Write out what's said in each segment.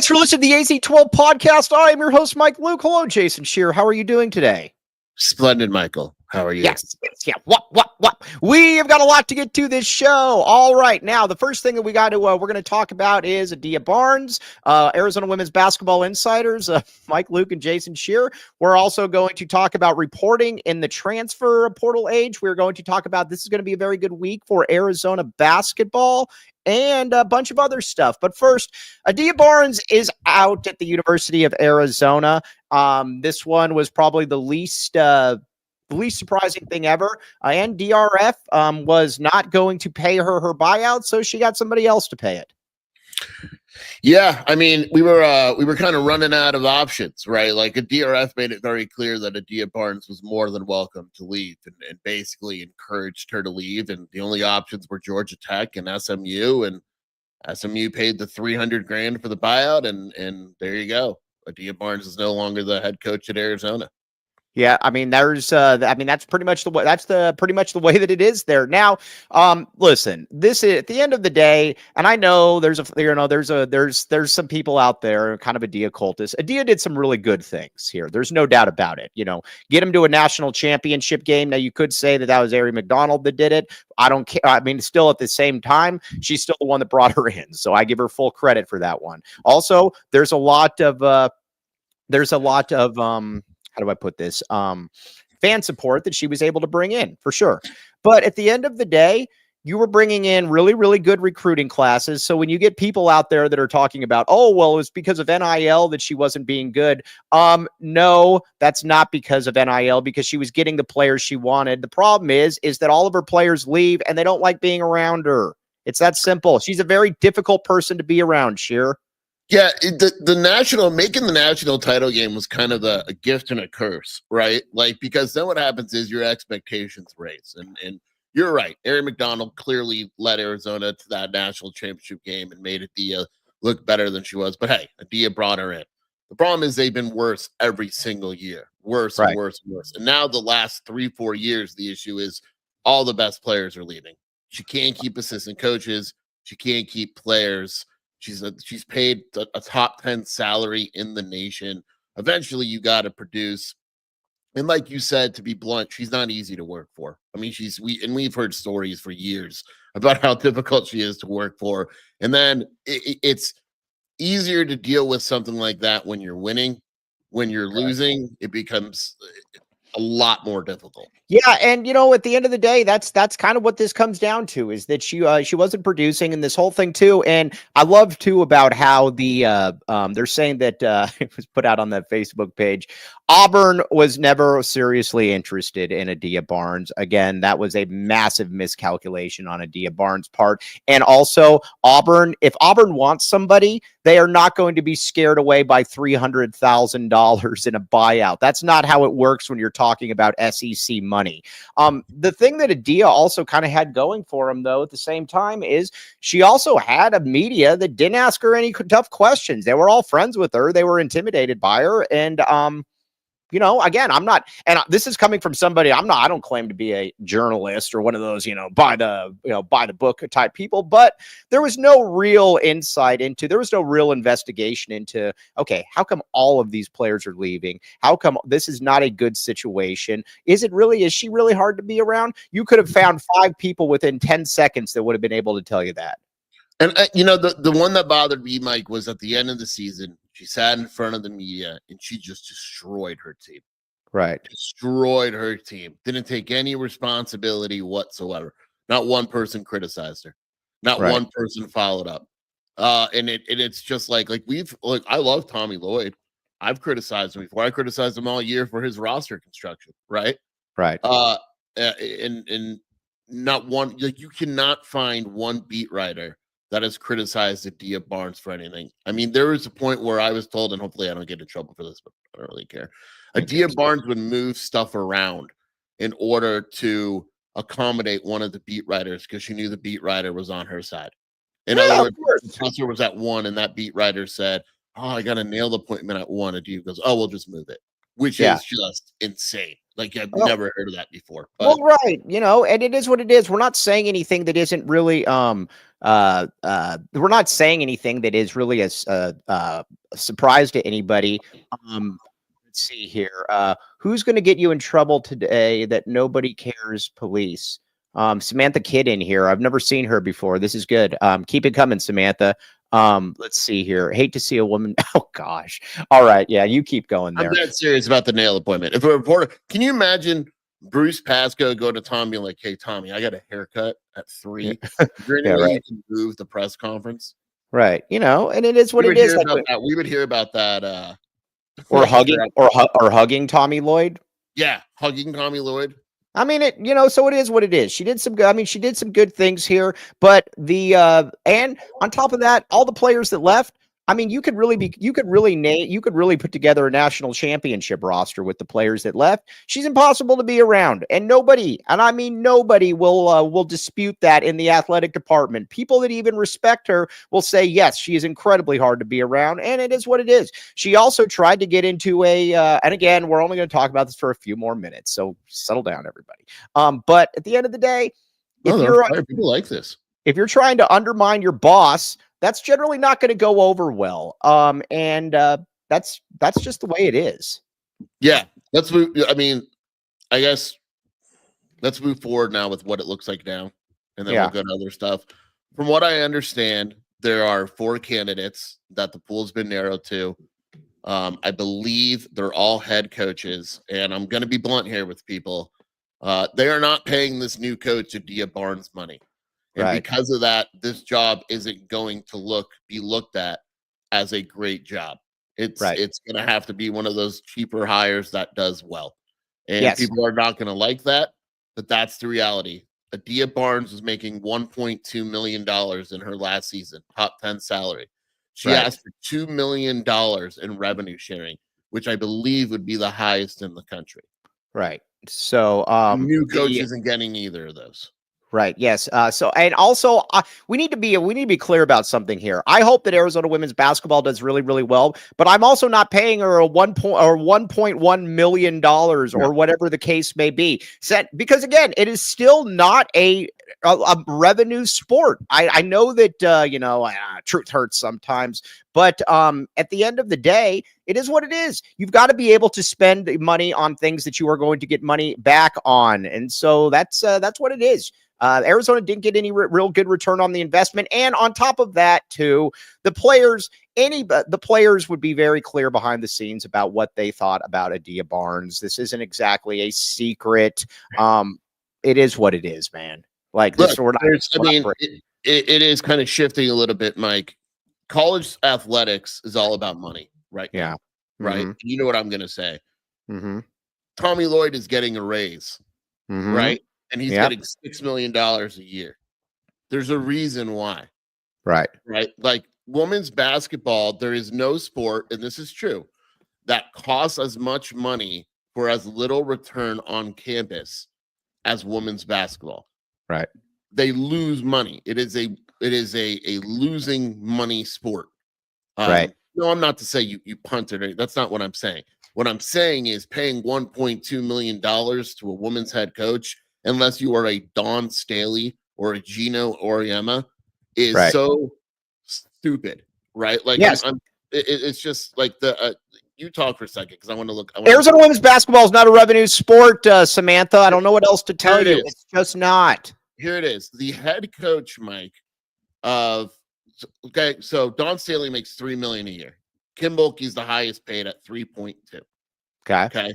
Thanks for listening to the AZ12 podcast. I am your host, Mike Luke. Hello, Jason Shear. How are you doing today? Splendid, Michael. How are you? Yes. Yeah. What? We have got a lot to get to this show. All right. Now, the first thing that we're going to talk about is Adia Barnes, Arizona Women's Basketball Insiders, Mike Luke and Jason Shear. We're also going to talk about reporting in the transfer portal age. We're going to talk about this is going to be a very good week for Arizona basketball and a bunch of other stuff. But first, Adia Barnes is out at the University of Arizona. This one was probably the least surprising thing ever. And DRF was not going to pay her buyout, so she got somebody else to pay it. Yeah, I mean, we were kind of running out of options, right? Like a DRF made it very clear that Adia Barnes was more than welcome to leave and basically encouraged her to leave. And the only options were Georgia Tech and SMU, and SMU paid the $300,000 for the buyout, and there you go. Adia Barnes is no longer the head coach at Arizona. Yeah, I mean, that's pretty much the way. That's pretty much the way that it is there now. Listen, this is at the end of the day, and I know there's some people out there, kind of Adia cultists. Adia did some really good things here. There's no doubt about it. Get him to a national championship game. Now you could say that was Ari McDonald that did it. I don't care. I mean, still at the same time, she's still the one that brought her in, so I give her full credit for that one. Also, there's a lot of how do I put this? Fan support that she was able to bring in for sure. But at the end of the day, you were bringing in really, really good recruiting classes. So when you get people out there that are talking about, oh, well, it was because of NIL that she wasn't being good. No, that's not because of NIL, because she was getting the players she wanted. The problem is that all of her players leave and they don't like being around her. It's that simple. She's a very difficult person to be around, Sheer. Yeah, making the national title game was kind of a gift and a curse, right? Like, because then what happens is your expectations raise. And you're right. Ari McDonald clearly led Arizona to that national championship game and made Adia look better than she was. But hey, Adia brought her in. The problem is they've been worse every single year. Worse and worse and worse. And now the last 3-4 years, the issue is all the best players are leaving. She can't keep assistant coaches. She can't keep players. She's paid a top 10 salary in the nation. Eventually, you got to produce. And like you said, to be blunt, she's not easy to work for. I mean, we've heard stories for years about how difficult she is to work for. And then it's easier to deal with something like that when you're winning. When you're losing, it becomes a lot more difficult. Yeah, and at the end of the day, that's kind of what this comes down to, is that she wasn't producing in this whole thing too. And I love too about how they're saying that it was put out on that Facebook page. Auburn was never seriously interested in Adia Barnes. Again, that was a massive miscalculation on Adia Barnes' part. And also, if Auburn wants somebody, they are not going to be scared away by $300,000 in a buyout. That's not how it works when you're talking about SEC money. The thing that Adia also kind of had going for him, though, at the same time, is she also had a media that didn't ask her any tough questions. They were all friends with her. They were intimidated by her. And, again, I'm not, and this is coming from somebody, I don't claim to be a journalist or one of those, by the book type people, but there was no real there was no real investigation into, okay, how come all of these players are leaving? How come this is not a good situation? Is she really hard to be around? You could have found 5 people within 10 seconds that would have been able to tell you that. And, the one that bothered me, Mike, was at the end of the season, she sat in front of the media and she just destroyed her team. Right. Destroyed her team. Didn't take any responsibility whatsoever. Not one person criticized her. Not one person followed up. And it's just like I love Tommy Lloyd. I've criticized him before. I criticized him all year for his roster construction, right? Right. And not one, you cannot find one beat writer that has criticized Adia Barnes for anything. I mean, there was a point where I was told, and hopefully I don't get in trouble for this, but I don't really care. Adia Barnes would move stuff around in order to accommodate one of the beat writers because she knew the beat writer was on her side. In other words, the presser was at 1 and that beat writer said, oh, I got a nailed appointment at 1. Adia goes, oh, we'll just move it. which Yeah. is just insane. Like I've Well, never heard of that before. But well, right, and it is what it is. We're not saying anything that isn't really we're not saying anything that is really a surprise to anybody. Let's see here. Who's going to get you in trouble today that nobody cares police? Samantha Kidd in here. I've never seen her before. This is good. Keep it coming, Samantha. Let's see here. Hate to see a woman. Oh gosh. All right. Yeah, you keep going I'm there. that serious about the nail appointment. If a reporter, can you imagine Bruce Pascoe go to Tommy like, "Hey Tommy, I got a haircut at 3. Yeah. Is there any Yeah, way right. you can move the press conference?" Right. And it is what We it would is. hear Like, about that. We would hear about that. or Like if they're hugging or hugging Tommy Lloyd. yeah, hugging Tommy Lloyd. I mean, so it is what it is. She did some good. I mean, she did some good things here, but and on top of that, all the players that left. I mean, you could really put together a national championship roster with the players that left. She's impossible to be around, and nobody will dispute that in the athletic department. People that even respect her will say, yes, she is incredibly hard to be around, and it is what it is. She also tried to get into and again, we're only going to talk about this for a few more minutes, so settle down, everybody. But at the end of the day, People like this. if you're trying to undermine your boss, that's generally not going to go over well. And that's just the way it is. Yeah, let's move. I mean, I guess let's move forward now with what it looks like now, and then we'll go to other stuff. From what I understand, there are 4 candidates that the pool's been narrowed to. I believe they're all head coaches, and I'm going to be blunt here with people. They are not paying this new coach Adia Barnes money. And because of that, this job isn't going to be looked at as a great job. It's going to have to be one of those cheaper hires that does well. And people are not going to like that, but that's the reality. Adia Barnes was making $1.2 million in her last season, top 10 salary. She asked for $2 million in revenue sharing, which I believe would be the highest in the country. Right. So new coach isn't getting either of those. Right. Yes. So, and also, we need to be clear about something here. I hope that Arizona women's basketball does really, really well, but I'm also not paying her a $1.1 million or whatever the case may be. Because again, it is still not a revenue sport. I know that truth hurts sometimes, but at the end of the day, it is what it is. You've got to be able to spend money on things that you are going to get money back on, and so that's what it is. Arizona didn't get any real good return on the investment. And on top of that, too, the players would be very clear behind the scenes about what they thought about Adia Barnes. This isn't exactly a secret. It is what it is, man. Like, this, it is kind of shifting a little bit, Mike. College athletics is all about money, right? Yeah. Now, right. Mm-hmm. You know what I'm going to say. Mm-hmm. Tommy Lloyd is getting a raise, right? And he's getting $6 million a year. There's a reason why. Right. Like women's basketball, there is no sport, and this is true, that costs as much money for as little return on campus as women's basketball. Right. They lose money. It is a losing money sport. Right. No, I'm not to say you punted it. That's not what I'm saying. What I'm saying is paying $1.2 million to a women's head coach, unless you are a Dawn Staley or a Gino Auriemma, is so stupid, right? Like, yes. It's just like you talk for a second because I want to look. Arizona women's basketball is not a revenue sport, Samantha. I don't know what else to tell you. It's just not. Here it is. The head coach, Mike, so Dawn Staley makes $3 million a year. Kim Mulkey's the highest paid at 3.2. Okay.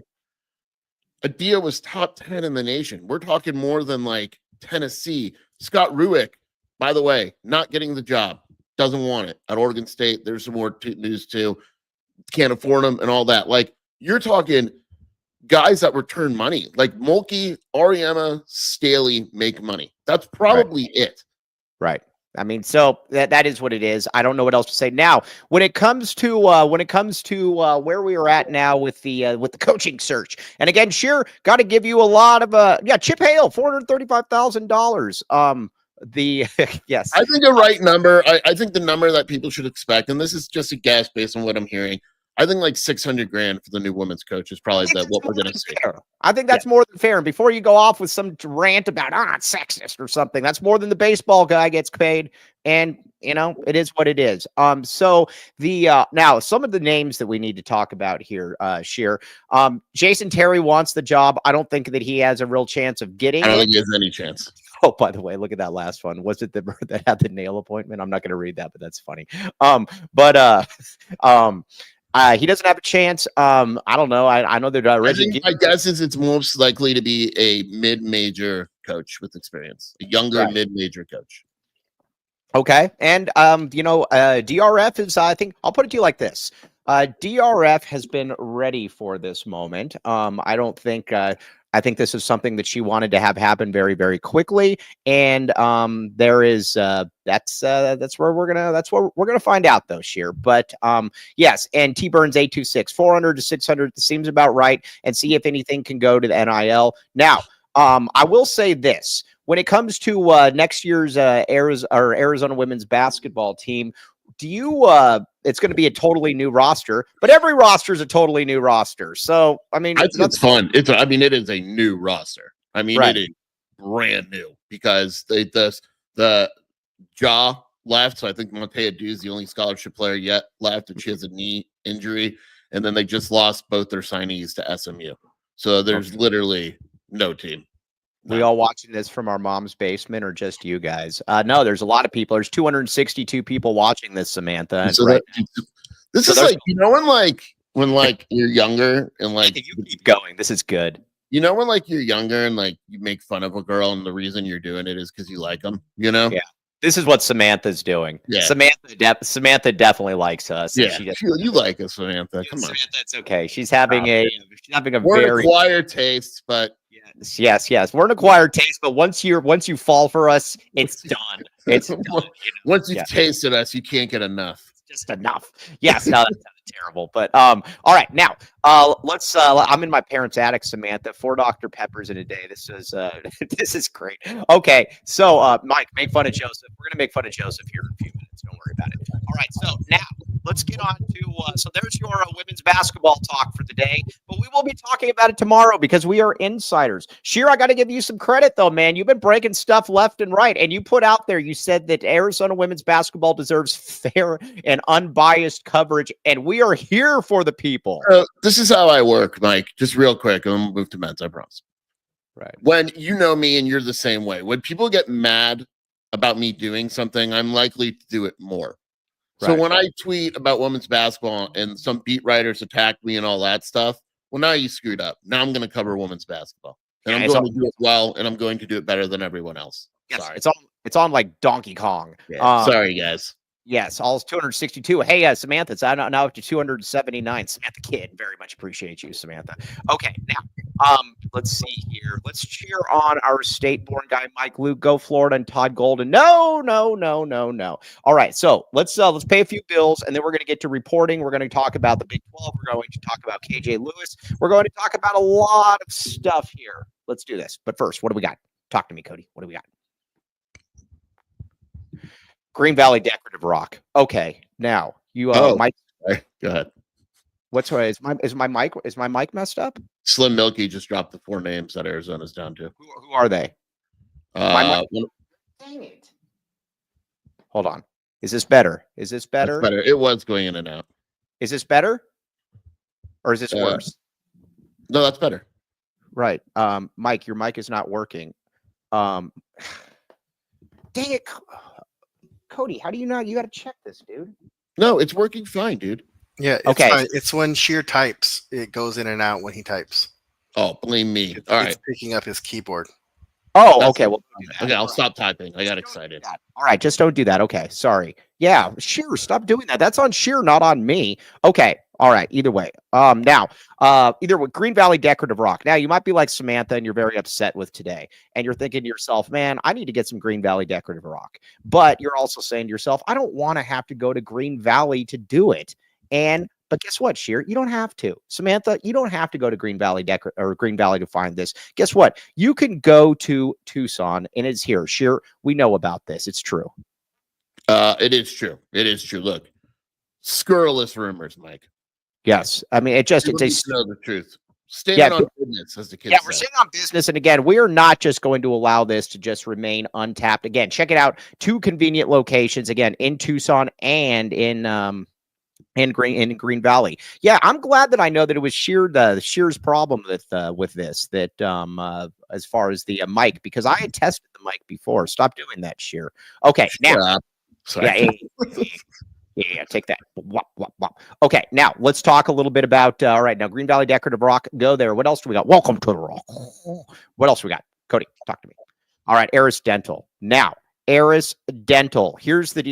Adia was top 10 in the nation. We're talking more than like Tennessee. Scott Rueck, by the way, not getting the job. Doesn't want it at Oregon State. There's some more news too. Can't afford them and all that. Like, you're talking guys that return money. Like Mulkey, Auriemma, Staley make mone. That's probably it. Right. I mean, so that is what it is. I don't know what else to say. Now, when it comes to where we are at now with the coaching search, and again, sure, got to give you a lot of Chip Hale, $435,000. Yes, I think the right number. I think the number that people should expect, and this is just a guess based on what I'm hearing. I think like 600 grand for the new women's coach is probably what we're gonna see. Fair. I think that's more than fair. And before you go off with some rant about it's sexist or something, that's more than the baseball guy gets paid. And it is what it is. So the now some of the names that we need to talk about here, Sheer. Jason Terry wants the job. I don't think that he has a real chance of getting I don't it. think he has any chance. Oh, by the way, look at that last one. Was it the bird that had the nail appointment? I'm not going to read that, but that's funny. He doesn't have a chance. I don't know. I know they're I think my guess is it's most likely to be a mid-major coach with experience, a younger mid-major coach. Okay, and DRF is. I think I'll put it to you like this. DRF has been ready for this moment. I don't think. I think this is something that she wanted to have happen very, very quickly, and there is that's where we're gonna find out though, Sheer. But yes, and T Burns 826 400 to 600 seems about right, and see if anything can go to the NIL. Now, I will say this: when it comes to next year's Arizona women's basketball team, do you it's going to be a totally new roster, but every roster is a totally new roster. So, I mean, it's fun. It is a new roster. I mean, it is brand new because the Jaw left. So I think Montea Dew is the only scholarship player yet left, and she has a knee injury. And then they just lost both their signees to SMU. So there's literally no team. We all watching this from our mom's basement, or just you guys? No, there's a lot of people. There's 262 people watching this, Samantha. So this is like, when you're younger and you keep going. This is good. When you're younger and you make fun of a girl and the reason you're doing it is because you like them. Yeah. This is what Samantha's doing. Yeah. Samantha definitely likes us. Yeah. You like us, Samantha. Come on. Samantha, it's okay. She's having a we're very acquired taste, but yes. We're an acquired taste, but once you fall for us, it's done. It's done. Once you've tasted us, you can't get enough. Just enough. Yes, no, that's terrible. But all right, now let's I'm in my parents' attic, Samantha. 4 Dr. Peppers in a day. This is great. Okay, so Mike, make fun of Joseph. We're gonna make fun of Joseph here in a few minutes. Don't worry about it. All right, so now let's get on to so there's your women's basketball talk for the day, but we will be talking about it tomorrow because we are insiders. Sheer, I got to give you some credit though, man. You've been breaking stuff left and right, and you put out there, you said that Arizona women's basketball deserves fair and unbiased coverage, and we are here for the people. This is how I work, Mike. Just real quick, and we'll move to men's, I promise. Right. When you know me and you're the same way, when people get mad about me doing something, I'm likely to do it more. So when I tweet about women's basketball and some beat writers attack me and all that stuff, well, now you screwed up. Now I'm going to cover women's basketball, and I'm going to do it well, and I'm going to do it better than everyone else. Yes, sorry. It's on like Donkey Kong. Yeah. Sorry, guys. Yes, all 262. Hey, Samantha, it's now up to 279. Samantha Kid, very much appreciate you, Samantha. Okay, now, let's see here. Let's cheer on our state-born guy, Mike Luke. Go Florida and Todd Golden. No. All right, so let's pay a few bills, and then we're going to get to reporting. We're going to talk about the Big 12. We're going to talk about KJ Lewis. We're going to talk about a lot of stuff here. Let's do this. But first, what do we got? Talk to me, Cody. What do we got? Green Valley Decorative Rock. Okay, now you Mike. Go ahead. What's right? Is my mic messed up? Slim Milky just dropped the 4 names that Arizona's down to. Who are they? Dang it! Hold on. Is this better? That's better. It was going in and out. Is this better? Or is this worse? No, that's better. Right. Mike, your mic is not working. Dang it. Cody, how do you know? You got to check this, dude. No, it's working fine, dude. Yeah. Okay. Fine. It's when Sheer types, it goes in and out when he types. Oh, blame me. All right. It's picking up his keyboard. Oh, okay. Well, okay, I'll stop typing. I got excited. All right, just don't do that. Okay, sorry. Yeah, Sheer, stop doing that. That's on Sheer, not on me. Okay. All right. Either way. Now, either with Green Valley Decorative Rock. Now, you might be like Samantha and you're very upset with today. And you're thinking to yourself, man, I need to get some Green Valley Decorative Rock. But you're also saying to yourself, I don't want to have to go to Green Valley to do it. But guess what, Sheer? You don't have to. Samantha, you don't have to go to Green Valley to find this. Guess what? You can go to Tucson and it's here. Sheer, we know about this. It's true. It is true. It is true. Look, scurrilous rumors, Mike. Yes, I mean it's People a need to know the truth. yeah, Standing on business, as the kids yeah, we're say. staying on business, and again, we are not just going to allow this to just remain untapped. Again, check it out. 2 convenient locations again in Tucson and in Green Valley. Yeah, I'm glad that I know that it was Shear's problem with this as far as the mic, because I had tested the mic before. Stop doing that, Shear. Okay, now Shut up. Sorry. yeah, take that. Wop, wop, wop. Okay, now let's talk a little bit about. All right, now Green Valley Decorative Rock, go there. What else do we got? Welcome to the Rock. What else we got? Cody, talk to me. All right, Eris Dental. Now, Eris Dental. Here's the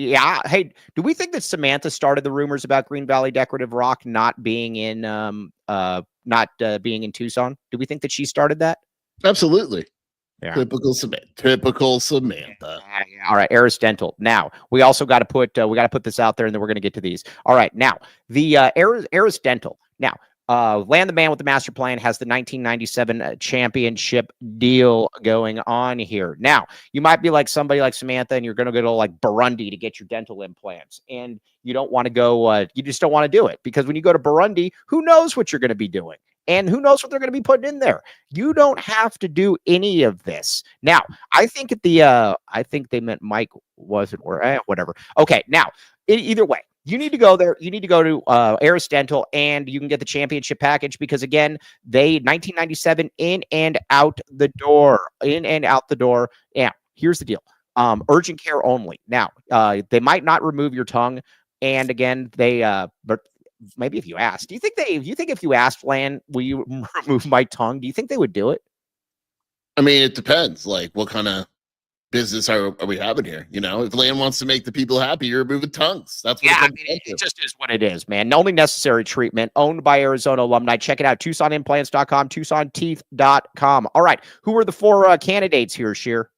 hey, do we think that Samantha started the rumors about Green Valley Decorative Rock not being in being in Tucson? Do we think that she started that? Absolutely. Yeah. Typical Samantha. Typical Samantha. All right, Eris Dental. Now we also got to put this out there, and then we're going to get to these. All right, now the Eris Dental. Now, Land the Man with the Master Plan has the 1997 championship deal going on here. Now, you might be like somebody like Samantha, and you're going to go to like Burundi to get your dental implants, and you don't want to go. You just don't want to do it, because when you go to Burundi, who knows what you're going to be doing? And who knows what they're going to be putting in there? You don't have to do any of this. Now, I think I think they meant Mike wasn't whatever. Okay, now either way, you need to go there. You need to go to Eris Dental, and you can get the championship package, because again, they 1997 in and out the door. Yeah, here's the deal. Urgent care only. Now, they might not remove your tongue, and again, but maybe if you asked, do you think if you asked Lan, will you remove my tongue? Do you think they would do it? I mean, it depends. Like, what kind of business are we having here? You know, if Lan wants to make the people happy, you're removing tongues. That's what it just is what it is, man. Only necessary treatment, owned by Arizona alumni. Check it out. TucsonImplants.com, TucsonTeeth.com. All right. Who are the 4 candidates here, Shear?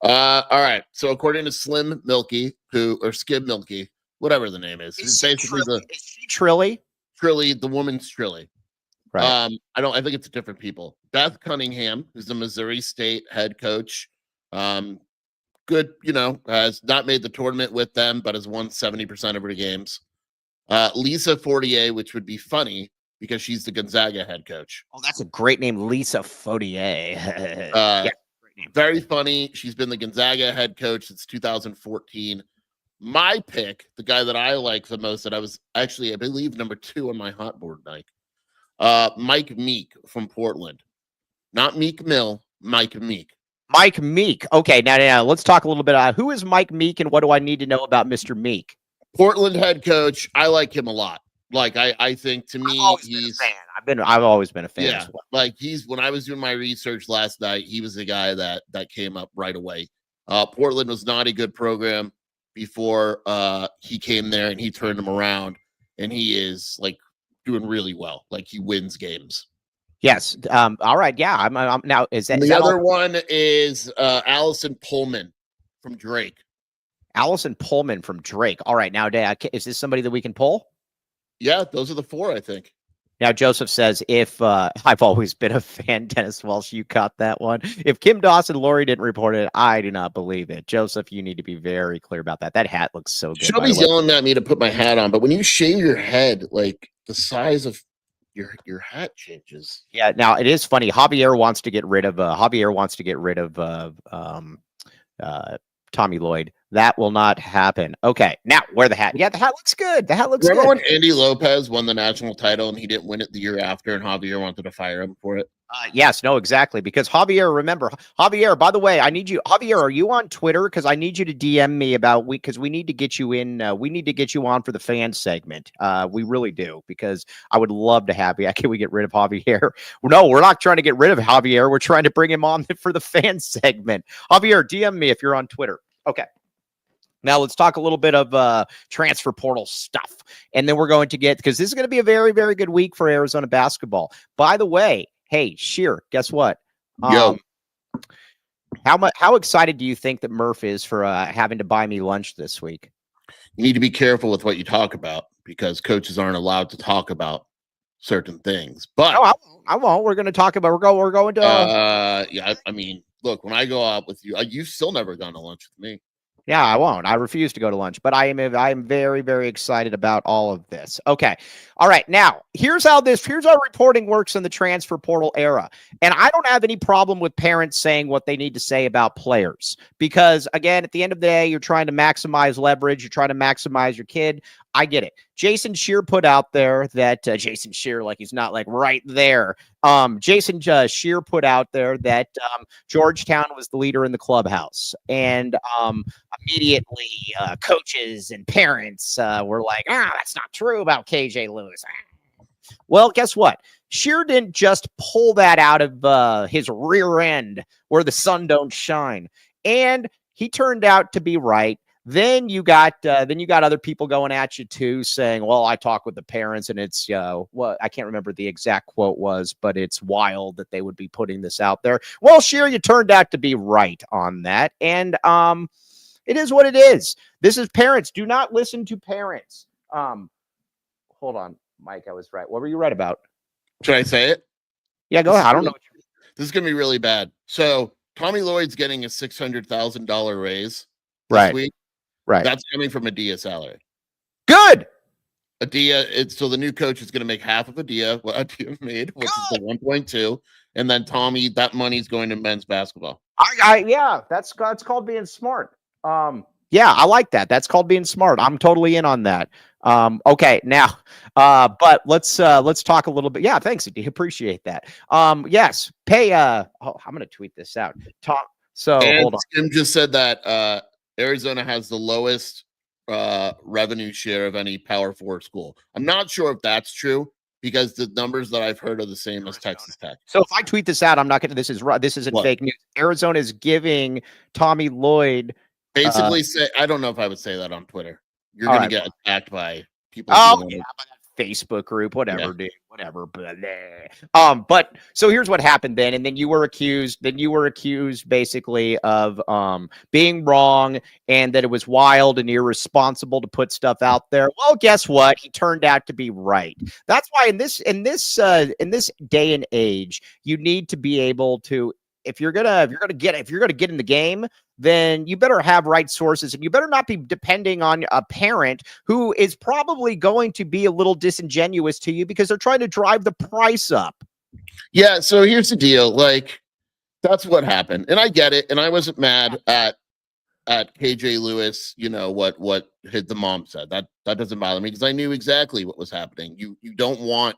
All right. So according to Slim Milky, or Skid Milky, whatever the name is, Is basically she Trilly? Trilly, the woman's Trilly. Right. I think it's different people. Beth Cunningham, who's the Missouri State head coach. Good, has not made the tournament with them, but has won 70% of her games. Lisa Fortier, which would be funny because she's the Gonzaga head coach. Oh, that's a great name, Lisa Fortier. Yeah, great name. Very funny. She's been the Gonzaga head coach since 2014. My pick, the guy that I like the most, that I was actually, I believe, number 2 on my hot board, Mike Meek from Portland. Not Meek Mill, Mike Meek. Mike Meek. Okay, now let's talk a little bit about who is Mike Meek and what do I need to know about Mr. Meek? Portland head coach. I like him a lot. Like, I think, to me, he's a fan. I've always been a fan. Yeah, as well. Like, when I was doing my research last night, he was the guy that came up right away. Portland was not a good program before he came there, and he turned them around, and he is like doing really well. Like, he wins games. Yes. All right. Yeah. I'm now. The other one is Allison Pullman from Drake. Allison Pullman from Drake. All right. Now, is this somebody that we can pull? Yeah, those are the 4, I think. Now, Joseph says, if I've always been a fan, Dennis Walsh, you caught that one. If Kim Dawson, Lori didn't report it, I do not believe it. Joseph, you need to be very clear about that. That hat looks so good. Shelby's yelling at me to put my hat on, but when you shave your head, like, the size of your hat changes. Yeah. Now, it is funny. Javier wants to get rid of Tommy Lloyd. That will not happen. Okay, now wear the hat. Yeah, the hat looks good. The hat looks good. Remember when Andy Lopez won the national title and he didn't win it the year after, and Javier wanted to fire him for it? Yes, no, exactly. Because Javier, by the way, I need you. Javier, are you on Twitter? Because I need you to DM me because we need to get you in. We need to get you on for the fan segment. We really do, because I would love to have you. Can we get rid of Javier? No, we're not trying to get rid of Javier. We're trying to bring him on for the fan segment. Javier, DM me if you're on Twitter. Okay. Now let's talk a little bit of transfer portal stuff. And then we're going to because this is going to be a very, very good week for Arizona basketball. By the way, hey, Shear, guess what? Yo. How excited do you think that Murph is for having to buy me lunch this week? You need to be careful with what you talk about, because coaches aren't allowed to talk about certain things. But no, I won't. We're going to talk about we're going to yeah, I mean, look, when I go out with you, you've still never gone to lunch with me. Yeah, I won't. I refuse to go to lunch, but I am very, very excited about all of this. Okay. All right. Now, here's how our reporting works in the transfer portal era. And I don't have any problem with parents saying what they need to say about players because again, at the end of the day, you're trying to maximize leverage, you're trying to maximize your kid. I get it. Jason Shear put out there that Jason Shear, like he's not like right there. Jason Shear put out there that Georgetown was the leader in the clubhouse, and immediately coaches and parents were like, that's not true about KJ Lewis. Well, guess what? Shear didn't just pull that out of his rear end where the sun don't shine. And he turned out to be right. Then you got other people going at you too, saying, "Well, I talked with the parents, and it's what I can't remember the exact quote was, but it's wild that they would be putting this out there." Well, Shear, you turned out to be right on that, and it is what it is. This is parents. Do not listen to parents. Hold on, Mike. I was right. What were you right about? Should I say it? Yeah, go ahead. I don't know. This is gonna be really bad. So Tommy Lloyd's getting a $600,000 raise Right. this week. Right. That's coming from Adia's salary. Good. Adia, so the new coach is going to make half of Adia, what Adia made, which is the 1.2, and then Tommy, that money's going to men's basketball. Yeah, that's called being smart. Yeah, I like that. That's called being smart. I'm totally in on that. Okay, now, but let's talk a little bit. Yeah, thanks, Adia. Appreciate that. Yes, pay. I'm gonna tweet this out. Hold on. Tim just said that Arizona has the lowest revenue share of any Power 4 school. I'm not sure if that's true because the numbers that I've heard are the same as Texas Tech. So if I tweet this out, I'm not going to. This isn't fake news. Arizona is giving Tommy Lloyd basically say. I don't know if I would say that on Twitter. You're going to get attacked by people. Oh yeah, by that Facebook group, whatever, dude, whatever. But so here's what happened then, and then you were accused basically of being wrong and that it was wild and irresponsible to put stuff out there. Well, guess what? He turned out to be right. That's why in this day and age, you need to be able to. If you're gonna get in the game, then you better have right sources, and you better not be depending on a parent who is probably going to be a little disingenuous to you because they're trying to drive the price up. Yeah. So here's the deal. Like, that's what happened, and I get it. And I wasn't mad at KJ Lewis. You know what the mom said. That doesn't bother me because I knew exactly what was happening. You don't want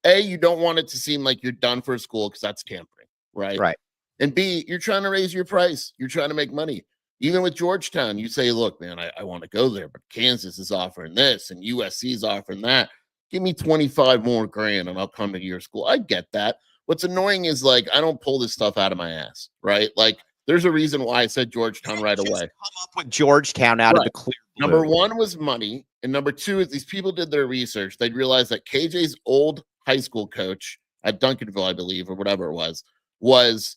it to seem like you're done for school because that's tampering, right? Right. And B, you're trying to raise your price. You're trying to make money. Even with Georgetown, you say, look, man, I want to go there, but Kansas is offering this and USC is offering that. Give me 25 more grand and I'll come to your school. I get that. What's annoying is like, I don't pull this stuff out of my ass, right? Like there's a reason why I said Georgetown right away. Come up with Georgetown out of the clear blue. Number one was money. And number two is these people did their research. They'd realize that KJ's old high school coach at Duncanville, I believe, or whatever it was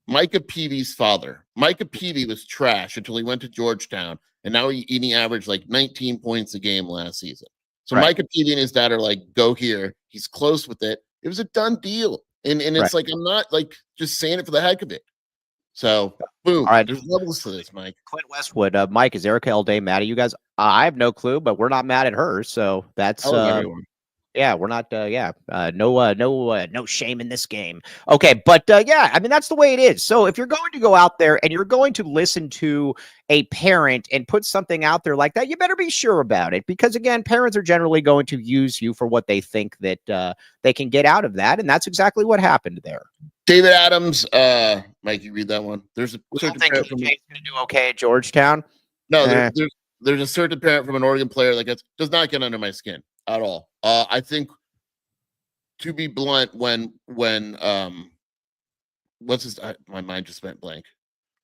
Micah Peavy's father. Micah Peavy was trash until he went to Georgetown, and now he averaged like 19 points a game last season. So Micah Peavy and his dad are like, go here. He's close with it. It was a done deal. And it's like, I'm not like just saying it for the heck of it. So, boom. All right, there's levels to this, Mike. Clint Westwood. Mike, is Erica Day mad at you guys? I have no clue, but we're not mad at her. So that's yeah, we're not. No shame in this game. Okay, but yeah, I mean that's the way it is. So if you're going to go out there and you're going to listen to a parent and put something out there like that, you better be sure about it because again, parents are generally going to use you for what they think that they can get out of that, and that's exactly what happened there. David Adams, Mike, you read that one. There's a certain parent from going to do okay at Georgetown. No, there's a certain parent from an Oregon player that does not get under my skin at all. I think, to be blunt, when what's his? My mind just went blank.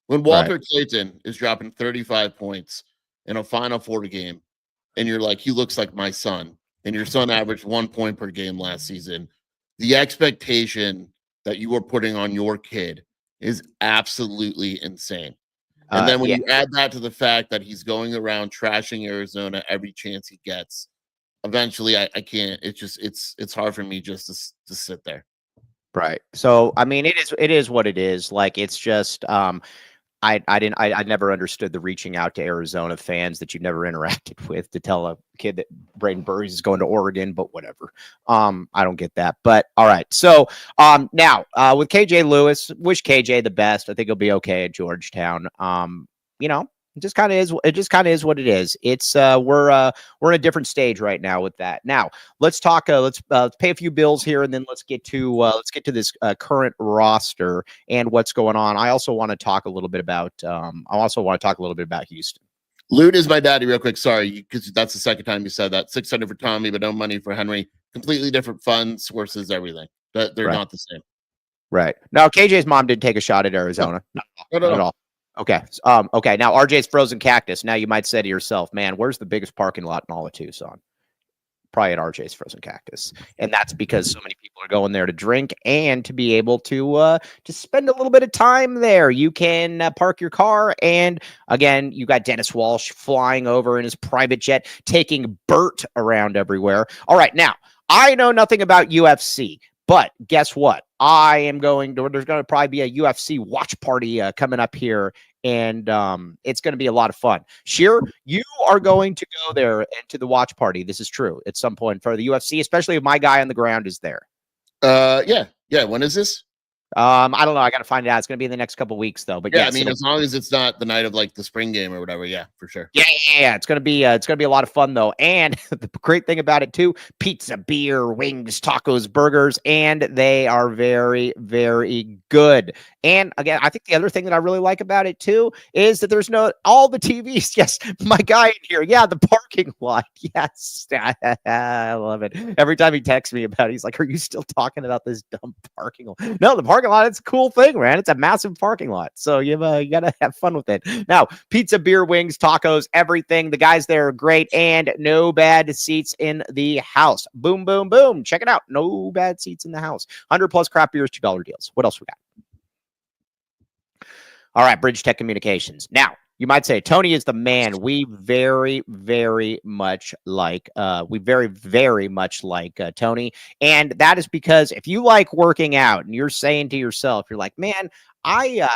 When Walter Clayton is dropping 35 points in a Final Four game, and you're like, he looks like my son, and your son averaged 1 point per game last season, the expectation that you are putting on your kid is absolutely insane. And then when you add that to the fact that he's going around trashing Arizona every chance he gets, eventually I can't. It's hard for me just to sit there. Right. So I mean, it is what it is. Like it's just I never understood the reaching out to Arizona fans that you've never interacted with to tell a kid that Braden Burries is going to Oregon, but whatever. I don't get that. But all right. So now with KJ Lewis, wish KJ the best. I think he'll be okay at Georgetown. You know, it just kind of is. It just kind of is what it is. It's we're in a different stage right now with that. Now let's talk. Let's pay a few bills here, and then let's get to this current roster and what's going on. I also want to talk a little bit about. Houston. Loot is my daddy, real quick. Sorry, because that's the second time you said that. 600 for Tommy, but no money for Henry. Completely different fund sources, everything. They're Right. not the same. Right. Now KJ's mom did take a shot at Arizona. Not Not at all. Okay. Okay. Now RJ's Frozen Cactus. Now you might say to yourself, man, where's the biggest parking lot in all of Tucson? Probably at RJ's Frozen Cactus. And that's because so many people are going there to drink and to be able to spend a little bit of time there. You can park your car. And again, you got Dennis Walsh flying over in his private jet, taking Bert around everywhere. All right. Now, I know nothing about UFC, but guess what? There's going to probably be a UFC watch party coming up here, and it's going to be a lot of fun. Sheer, you are going to go there and to the watch party. This is true at some point for the UFC, especially if my guy on the ground is there. Yeah. When is this? I don't know. I got to find out. It's going to be in the next couple of weeks, though. But yeah, yes, I mean, as long as it's not the night of like the spring game or whatever, yeah, for sure. Yeah. It's gonna be a lot of fun though. And the great thing about it too: pizza, beer, wings, tacos, burgers, and they are very, very good. And again, I think the other thing that I really like about it too is that there's all the TVs. Yes, my guy in here. Yeah, the parking lot. Yes, I love it. Every time he texts me about it, he's like, "Are you still talking about this dumb parking lot?" No, the parking lot. It's a cool thing, man. It's a massive parking lot. So you gotta have fun with it. Now, pizza, beer, wings, tacos, everything. The guys there are great, and no bad seats in the house. Boom, boom, boom. Check it out. No bad seats in the house. 100 plus craft beers, $2 deals. What else we got? All right, Bridge Tech Communications. Now, you might say Tony is the man. We very, very much like Tony. And that is because if you like working out and you're saying to yourself, you're like, man, I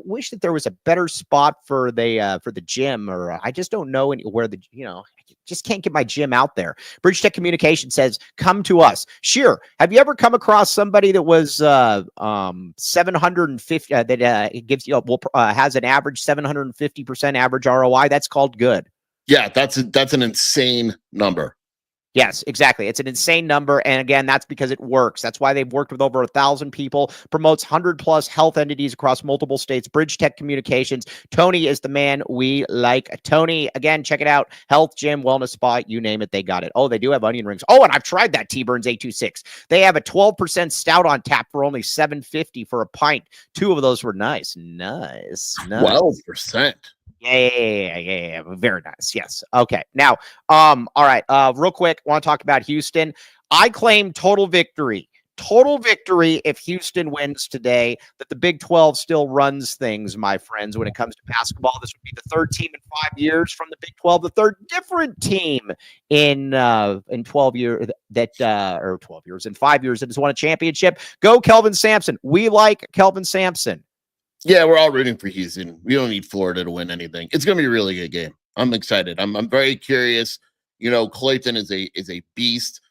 wish that there was a better spot for the gym, or I just don't know where I just can't get my gym out there. Bridge Tech Communication says, come to us. Sure. Have you ever come across somebody that was 750 that gives you has an average 750% average ROI? That's called good. Yeah, that's an insane number. Yes, exactly. It's an insane number. And again, that's because it works. That's why they've worked with over 1,000 people, promotes 100+ health entities across multiple states. Bridge Tech Communications. Tony is the man. We like Tony. Again, check it out. Health, gym, wellness spa, you name it, they got it. Oh, they do have onion rings. Oh, and I've tried that T-Burns 826. They have a 12% stout on tap for only $7.50 for a pint. 2 of those were nice. Nice. 12%. Yeah. Very nice. Yes. Okay. Now, all right. Real quick, want to talk about Houston. I claim total victory if Houston wins today, that the Big 12 still runs things, my friends, when it comes to basketball. This would be the third team in 5 years from the Big 12, the third different team in 12 years or 12 years, in 5 years that has won a championship. Go Kelvin Sampson. We like Kelvin Sampson. Yeah, we're all rooting for Houston. We don't need Florida to win anything. It's going to be a really good game. I'm excited. I'm very curious. Clayton is a beast,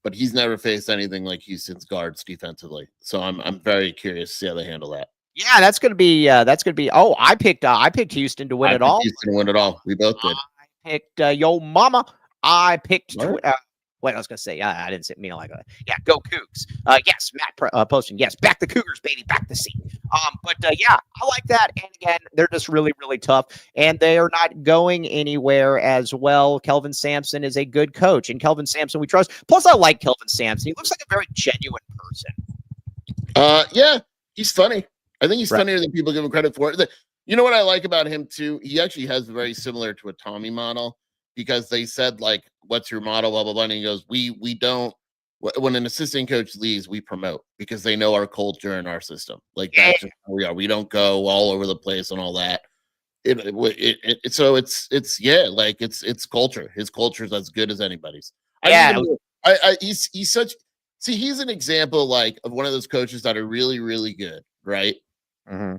but he's never faced anything like Houston's guards defensively. So I'm very curious to see how they handle that. Yeah, that's going to be. Oh, I picked Houston to win it all. Houston to win it all. We both did. I picked yo mama. I picked. Wait, I was gonna say, I didn't mean like that. Yeah, go Cougs. Yes, Matt posting. Yes, back the Cougars, baby, back the seat. But yeah, I like that. And again, they're just really, really tough, and they are not going anywhere as well. Kelvin Sampson is a good coach, and Kelvin Sampson we trust. Plus, I like Kelvin Sampson. He looks like a very genuine person. Yeah, he's funny. I think he's funnier than people give him credit for. You know what I like about him too? He actually has very similar to a Tommy model. Because they said, like, what's your model, blah, blah, blah. And he goes, we don't, when an assistant coach leaves, we promote because they know our culture and our system. Like, that's just how we are. We don't go all over the place and all that. So it's culture. His culture is as good as anybody's. He's an example, like, of one of those coaches that are really, really good, right? Mm-hmm.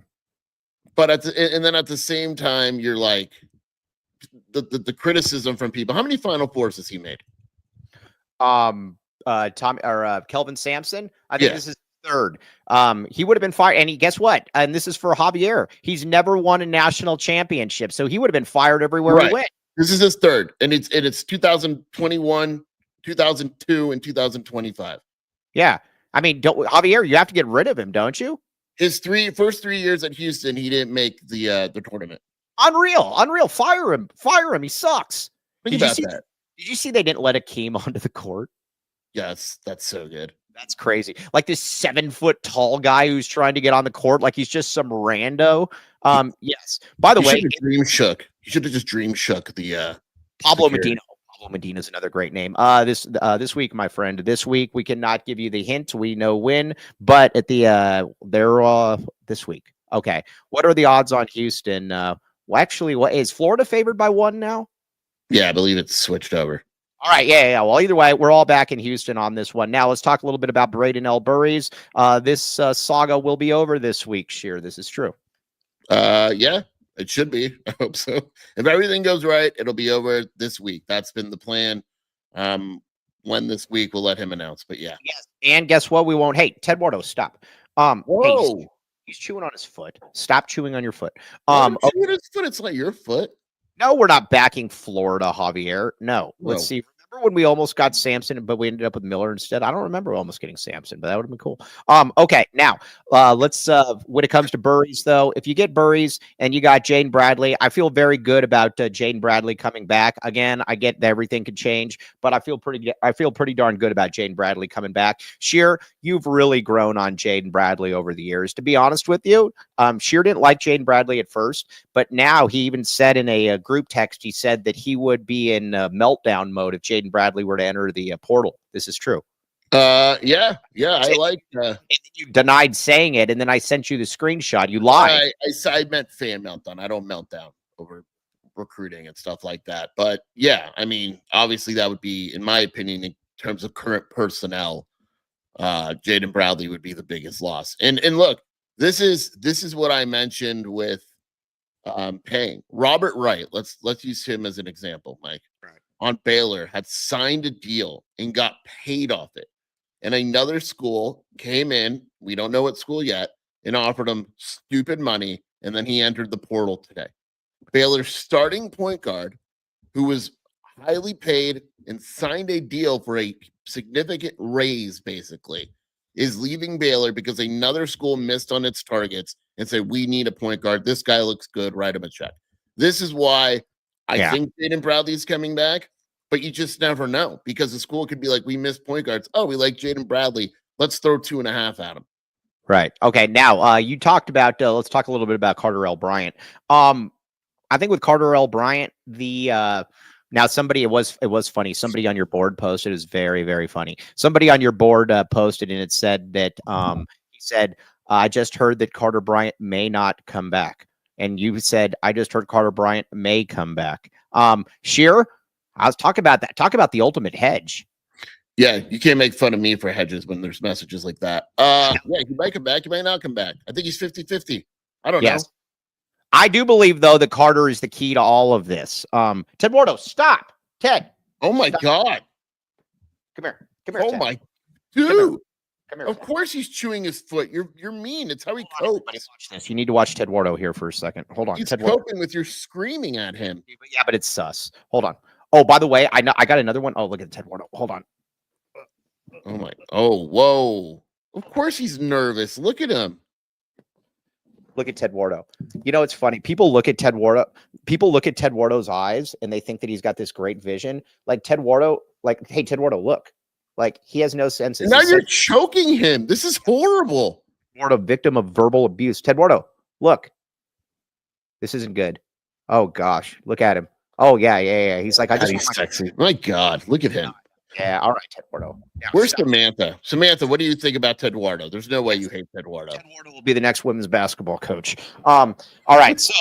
but and then at the same time, you're like the criticism from people. How many Final Fours has he made? Kelvin Sampson. I think this is third. He would have been fired. And guess what? And this is for Javier. He's never won a national championship, so he would have been fired everywhere he went. This is his third, and it's 2021, 2002, and 2025. Yeah, I mean, Javier, you have to get rid of him, don't you? His first 3 years at Houston, he didn't make the tournament. Unreal. Fire him. He sucks. Think about that. Did you see they didn't let Akeem onto the court? Yes, that's so good. That's crazy. Like this 7-foot tall guy who's trying to get on the court, like he's just some rando. Yes. By the way, dream shook. You should have just dream shook the Pablo Medina. Pablo Medina is another great name. This week, my friend. This week we cannot give you the hint. We know when, but at the they're this week. Okay. What are the odds on Houston? Well, actually, what is Florida favored by 1 now? Yeah, I believe it's switched over. All right, yeah. Well, either way, we're all back in Houston on this one. Now, let's talk a little bit about Braden L. Burries. This saga will be over this week, Sheer. This is true. Yeah, it should be. I hope so. If everything goes right, it'll be over this week. That's been the plan. When this week, we'll let him announce. But yeah. Yes. And guess what? We won't. Hey, Ted Wardo, stop. Whoa. Hey, he's chewing on his foot. Stop chewing on your foot. Chewing his foot. It's not your foot. No, we're not backing Florida, Javier. No. Let's see. Remember when we almost got Sampson, but we ended up with Miller instead? I don't remember almost getting Sampson, but that would have been cool. Okay, now let's when it comes to Burries, though, if you get Burries and you got Jane Bradley, I feel very good about Jane Bradley coming back. Again, I get that everything could change, but I feel pretty darn good about Jane Bradley coming back. Sheer, you've really grown on Jane Bradley over the years. To be honest with you, Sheer didn't like Jane Bradley at first, but now he even said in a group text, he said that he would be in meltdown mode if Jaden Bradley were to enter the portal. This is true. Yeah. I like. You denied saying it, and then I sent you the screenshot. You lied. I meant fan meltdown. I don't melt down over recruiting and stuff like that. But yeah, I mean, obviously that would be, in my opinion, in terms of current personnel, Jaden Bradley would be the biggest loss. And look, this is what I mentioned with paying Robert Wright. Let's use him as an example, Mike. Right. On Baylor, had signed a deal and got paid off it. And another school came in, we don't know what school yet, and offered him stupid money. And then he entered the portal today. Baylor's starting point guard, who was highly paid and signed a deal for a significant raise, basically, is leaving Baylor because another school missed on its targets and said, we need a point guard. This guy looks good. Write him a check. This is why I think Jaden Bradley's coming back, but you just never know because the school could be like, we missed point guards. Oh, we like Jaden Bradley. Let's throw 2.5 at him. Right. Okay. Now, you talked about, let's talk a little bit about Carter L. Bryant. I think with Carter L. Bryant, now somebody, it was funny. Somebody on your board posted, it was very, very funny. Somebody on your board posted, and it said that, he said, I just heard that Carter Bryant may not come back. And you said, I just heard Carter Bryant may come back. Sheer, I was talking about that. Talk about the ultimate hedge. Yeah, you can't make fun of me for hedges when there's messages like that. Yeah, he might come back. He might not come back. I think he's 50-50. I don't know. I do believe, though, that Carter is the key to all of this. Ted Wardo, stop. Ted. Oh, my God. Come here. Oh, Ted. my dude. Come here. Of course he's chewing his foot. You're mean. It's how he copes. Watch this. You need to watch Ted Wardo here for a second. Hold on. He's Ted coping with your screaming at him. Yeah, but it's sus. Hold on. Oh, by the way, I got another one. Oh, look at Ted Wardo. Hold on. Oh, my. Oh, whoa. Of course he's nervous. Look at him. Look at Ted Wardo. You know, it's funny. People look at Ted Wardo's eyes and they think that he's got this great vision. Like Ted Wardo, hey, Ted Wardo, look. Like he has no senses. Now you're choking him. This is horrible. Wardo, victim of verbal abuse. Ted Wardo, look. This isn't good. Oh gosh, look at him. Oh yeah. He's like, he's sexy. My God, look at him. Yeah, all right, Ted Wardo. Now, where's Samantha? Samantha, what do you think about Ted Wardo? There's no way you hate Ted Wardo. Ted Wardo will be the next women's basketball coach. All right, so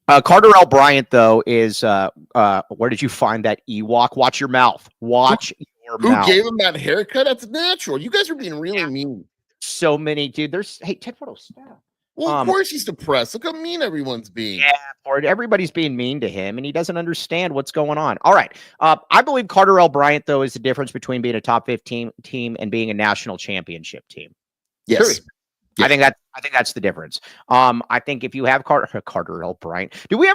Carter L. Bryant, though, is where did you find that Ewok? Watch your mouth. Watch your mouth. Who gave him that haircut? That's natural. You guys are being really mean. So many, dude. Hey, Ted Wardo, stop. Well, of course he's depressed. Look how mean everyone's being. Yeah, or everybody's being mean to him, and he doesn't understand what's going on. All right. I believe Carter L. Bryant, though, is the difference between being a top 15 team and being a national championship team. Yes. Period. Yeah. I think that's the difference. I think if you have Carter L. Bryant, did we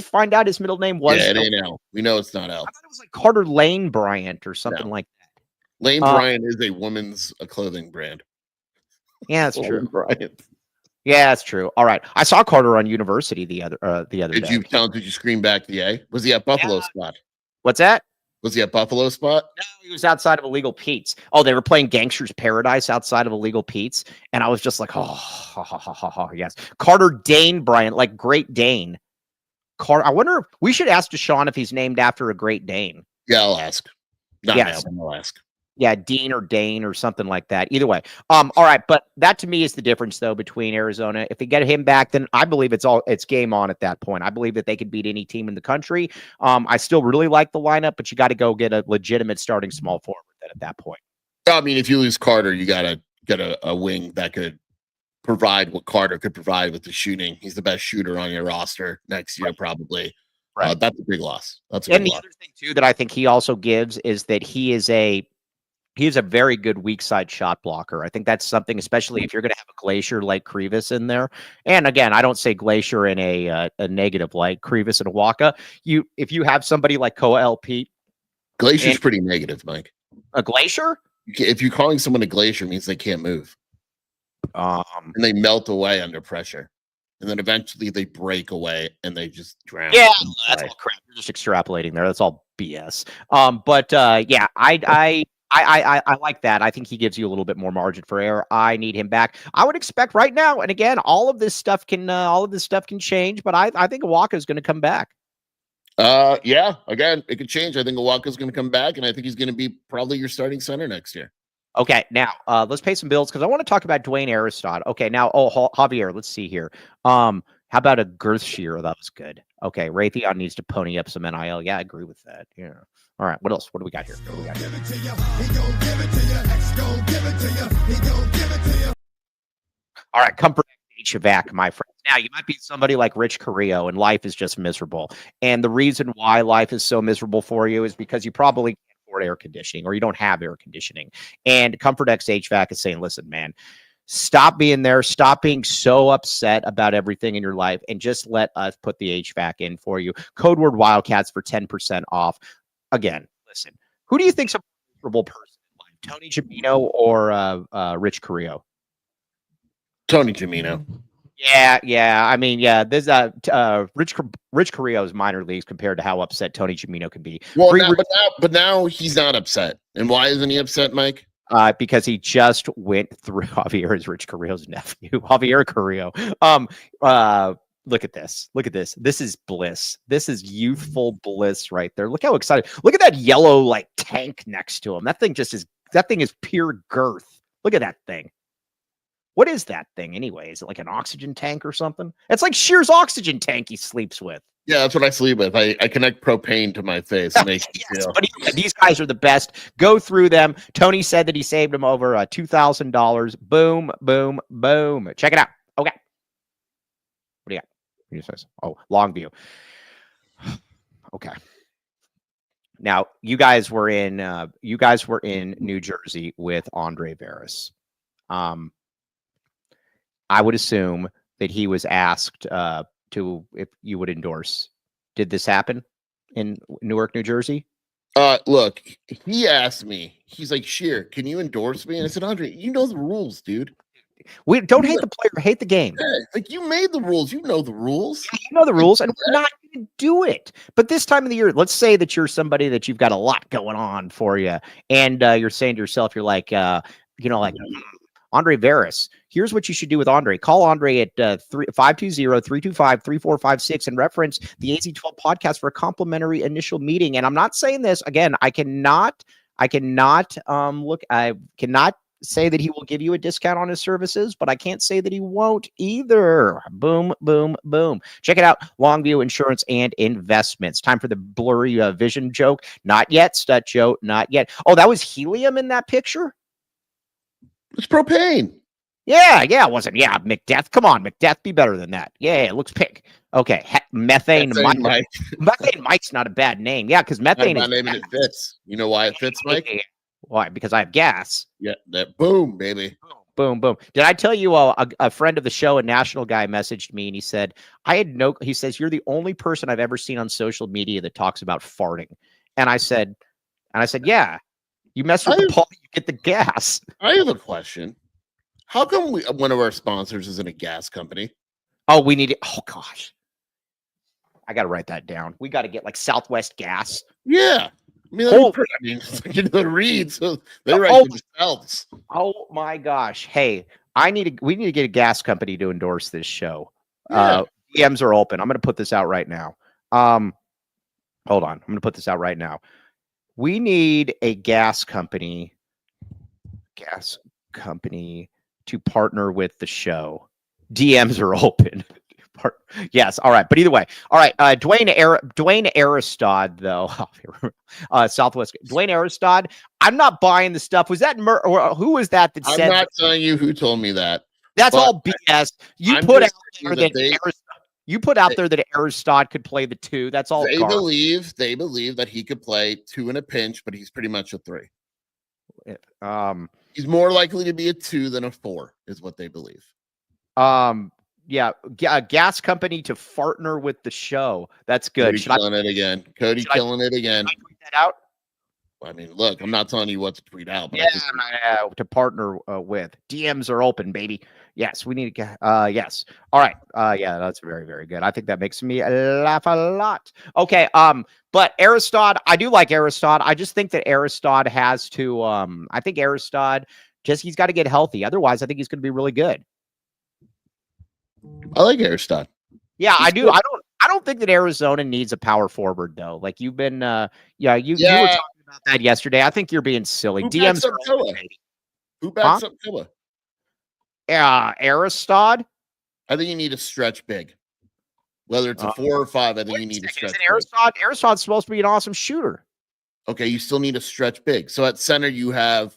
find out his middle name was? Yeah, it ain't L. We know it's not L. I thought it was like Carter Lane Bryant or something like that. Lane Bryant is a woman's clothing brand. Yeah, that's true. Bryant. Yeah, that's true. All right. I saw Carter on University the other day. Did you scream back the A? Was he at Buffalo spot? What's that? Was he at Buffalo spot? No, he was outside of Illegal Pete's. Oh, they were playing Gangster's Paradise outside of Illegal Pete's. And I was just like, yes. Carter Dane Bryant, like Great Dane. I wonder if we should ask Deshaun if he's named after a Great Dane. Yeah, I'll ask. Not yes. now, I'll ask. Yeah, Dean or Dane or something like that. Either way. All right. But that to me is the difference, though, between Arizona. If they get him back, then I believe it's game on at that point. I believe that they could beat any team in the country. I still really like the lineup, but you got to go get a legitimate starting small forward then at that point. I mean, if you lose Carter, you got to get a wing that could provide what Carter could provide with the shooting. He's the best shooter on your roster next year, probably. Right. That's a big loss. Other thing, too, that I think he also gives is that he is a very good weak side shot blocker. I think that's something, especially if you're going to have a Glacier like Krivas in there. And again, I don't say Glacier in a negative like Krivas and Waka. If you have somebody like Koa L. Pete. Glacier's pretty negative, Mike. A Glacier? If you're calling someone a Glacier, means they can't move. And they melt away under pressure. And then eventually they break away and they just drown. Yeah, that's all crap. You're just extrapolating there. That's all BS. Yeah, I like that. I think he gives you a little bit more margin for error. I need him back. I would expect right now, and again, all of this stuff can change, but I think Waka is going to come back. Yeah, again, it could change. I think Waka is going to come back, and I think he's going to be probably your starting center next year. Okay, now let's pay some bills because I want to talk about Dwayne Aristod. Okay, now Javier, let's see here. How about a girth shear? That was good. Okay, Raytheon needs to pony up some NIL. Yeah, I agree with that. Yeah. All right, what else? What do we got here? All right, Comfort HVAC, my friend. Now, you might be somebody like Rich Carrillo, and life is just miserable. And the reason why life is so miserable for you is because you probably can't afford air conditioning or you don't have air conditioning. And Comfort X HVAC is saying, listen, man, stop being there. Stop being so upset about everything in your life and just let us put the HVAC in for you. Code word Wildcats for 10% off. Again, listen, who do you think's a miserable person in life? Tony Gimino or Rich Carrillo? Tony Gimino. Yeah. I mean, yeah, there's Rich Carrillo's minor leagues compared to how upset Tony Gimino can be. Well, but now he's not upset. And why isn't he upset, Mike? Because he just went through Javier is Rich Carrillo's nephew, Javier Carrillo. Look at this. Look at this. This is bliss. This is youthful bliss right there. Look how excited. Look at that yellow like tank next to him. That thing is pure girth. Look at that thing. What is that thing anyway? Is it like an oxygen tank or something? It's like Shear's oxygen tank he sleeps with. Yeah, that's what I sleep with. I connect propane to my face. And yes, but these guys are the best. Go through them. Tony said that he saved him over $2,000. Boom, boom, boom. Check it out. Okay. What do you got? What do you say? Oh, Longview. Okay. Now, you guys were in New Jersey with Andre Veras. I would assume that he was asked if you would endorse. Did this happen in Newark, New Jersey? Look, he asked me. He's like, Shear, can you endorse me? And I said, Andre, you know the rules, dude. We don't hate the player, hate the game. Yeah, like you made the rules. You know the rules. Yeah, you know the rules, and we're not going to do it. But this time of the year, let's say that you're somebody that you've got a lot going on for you, and you're saying to yourself, you're like, Andre Veras, here's what you should do with Andre. Call Andre at 520-325-3456 and reference the AZ12 podcast for a complimentary initial meeting. And I'm not saying this again. I cannot say that he will give you a discount on his services, but I can't say that he won't either. Boom, boom, boom. Check it out. Longview Insurance and Investments. Time for the blurry vision joke. Not yet, Stut Joe. Not yet. Oh, that was helium in that picture? It's propane. Yeah, it wasn't. Yeah, McDeath. Come on, McDeath, be better than that. Yeah, it looks pink. Okay, methane Mike. Mike. Methane Mike's not a bad name. Yeah, because methane is name and it fits. You know why it fits, Mike? Why? Because I have gas. Yeah, that boom, baby. Boom, boom. Did I tell you a friend of the show, a national guy, messaged me and he said, he says, you're the only person I've ever seen on social media that talks about farting. And I said, yeah, you mess with the pole, you get the gas. I have a question. How come one of our sponsors isn't a gas company? Oh, we need it. Oh, gosh. I got to write that down. We got to get like Southwest Gas. Yeah. I mean, the reads, so they write themselves. Oh my gosh! Hey, we need to get a gas company to endorse this show. Yeah. DMs are open. I'm going to put this out right now. Hold on, I'm going to put this out right now. We need a gas company to partner with the show. DMs are open. Yes. All right. But either way. All right. Dwayne Aristod, though. Southwest. Dwayne Aristod. I'm not buying the stuff. Was that or who was that said? I'm not telling you who told me that. That's all BS. You put out there that Aristod could play the 2. That's all. They believe that he could play 2 in a pinch, but he's pretty much a 3. He's more likely to be a 2 than a 4, is what they believe. Yeah, a gas company to partner with the show. That's good. Cody killing it again. Cody killing it again. Should I tweet that out? I mean, look, I'm not telling you what to tweet out. But to partner with. DMs are open, baby. Yes, we need to. Yes. All right. Yeah, that's very, very good. I think that makes me laugh a lot. Okay. But Aristod, I do like Aristod. I just think that Aristod has to. I think Aristod he's got to get healthy. Otherwise, I think he's going to be really good. I like Aristod. Yeah, I do. I don't think that Arizona needs a power forward though. Like you've been, you were talking about that yesterday. I think you're being silly. DMs are open, who backs up Killa? Aristod. I think you need to stretch big. Whether it's a 4 or 5, I think you need to stretch. Aristod. Aristod's supposed to be an awesome shooter. Okay, you still need to stretch big. So at center you have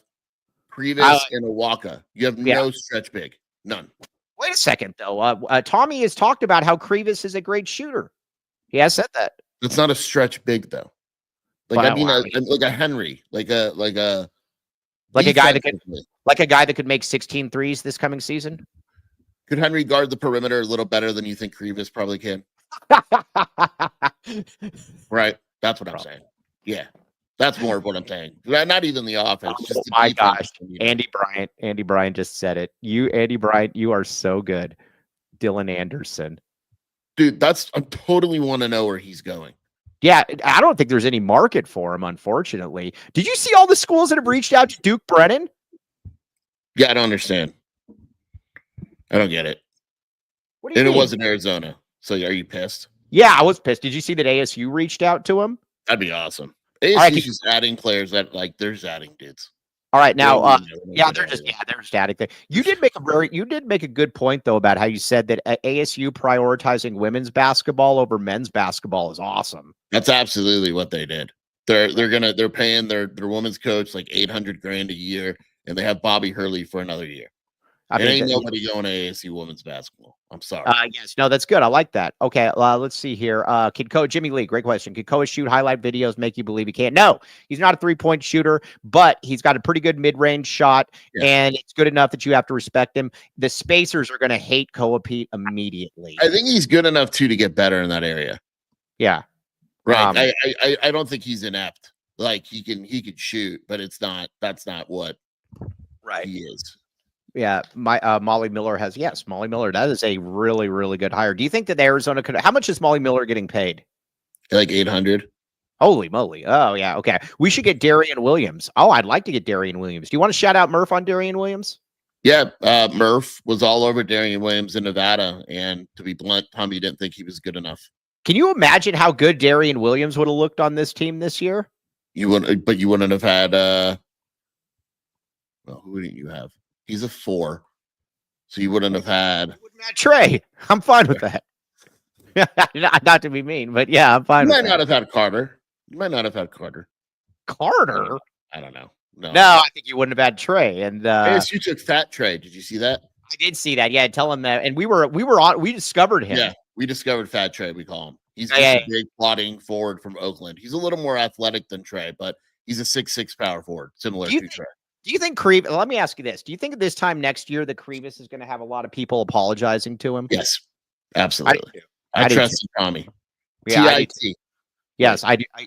Previs and Awaka. You have no stretch big. None. Wait a second, though. Tommy has talked about how Krivas is a great shooter. He has said that. It's not a stretch big, though. Like like a Henry, like a guy that could make 16 threes this coming season. Could Henry guard the perimeter a little better than you think Krivas probably can? Right. That's what I'm saying. Yeah. That's more of what I'm saying. Not even the offense. Oh my gosh. Andy Bryant just said it. Andy Bryant, you are so good. Dylan Anderson. Dude, I totally want to know where he's going. Yeah, I don't think there's any market for him, unfortunately. Did you see all the schools that have reached out to Duke Brennan? Yeah, I don't understand. I don't get it. What do you mean? It wasn't Arizona. So are you pissed? Yeah, I was pissed. Did you see that ASU reached out to him? That'd be awesome. ASU's just adding players that they're just adding dudes. All right, now, they're just adding things. You did make a good point though about how you said that ASU prioritizing women's basketball over men's basketball is awesome. That's absolutely what they did. They're paying their women's coach like $800,000 a year, and they have Bobby Hurley for another year. Ain't nobody going to ASU women's basketball. I'm sorry. Yes, no, that's good. I like that. Okay, let's see here. Jimmy Lee, great question. Could Koa shoot highlight videos make you believe he can't? No, he's not a 3-point shooter, but he's got a pretty good mid-range shot, and it's good enough that you have to respect him. The spacers are going to hate Koa Pete immediately. I think he's good enough to get better in that area. Yeah, right. I don't think he's inept. Like he can shoot, but that's not what he is. Yeah, Molly Miller has Molly Miller. That is a really, really good hire. Do you think that Arizona could? How much is Molly Miller getting paid? Like 800. Holy moly! Oh yeah, okay. We should get Darian Williams. Oh, I'd like to get Darian Williams. Do you want to shout out Murph on Darian Williams? Yeah, Murph was all over Darian Williams in Nevada, and to be blunt, Tommy didn't think he was good enough. Can you imagine how good Darian Williams would have looked on this team this year? You wouldn't have had. Well, who didn't you have? He's a 4, so you wouldn't have had Trey. I'm fine with that. Not to be mean, but yeah, I'm fine. You might not have had Carter. You might not have had Carter. Carter? I don't know. No, I think you wouldn't have had Trey. And ASU took Fat Trey. Did you see that? I did see that. Yeah, tell him that. And we discovered him. Yeah, we discovered Fat Trey. We call him. He's just Yeah, a big plodding forward from Oakland. He's a little more athletic than Trey, but he's a 6'6" power forward, similar to Trey. Do you think let me ask you this. Do you think this time next year that Krivas is going to have a lot of people apologizing to him? Yes, absolutely. I trust you, Tommy. Yeah, TIT. Yes, I do. I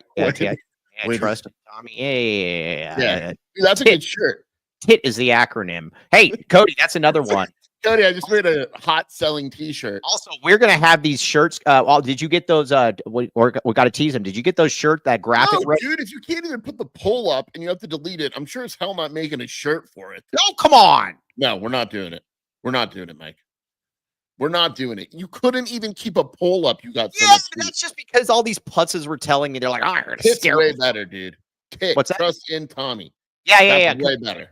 Wait. trust him, Tommy. Yeah. Dude, that's a good shirt. TIT is the acronym. Hey, Cody, that's another one. Cody, I just made a hot selling T-shirt. Also, we're gonna have these shirts. Did you get those? We got to tease them. Did you get those that graphic? No, dude, if you can't even put the poll up and you have to delete it, I'm sure as hell not making a shirt for it. No, come on. No, we're not doing it. We're not doing it, Mike. We're not doing it. You couldn't even keep a poll up. You got so much. That's just because all these putzes were telling me they're like, "Oh, it's way better, dude." What's that? Trust in Tommy. Yeah. Way better.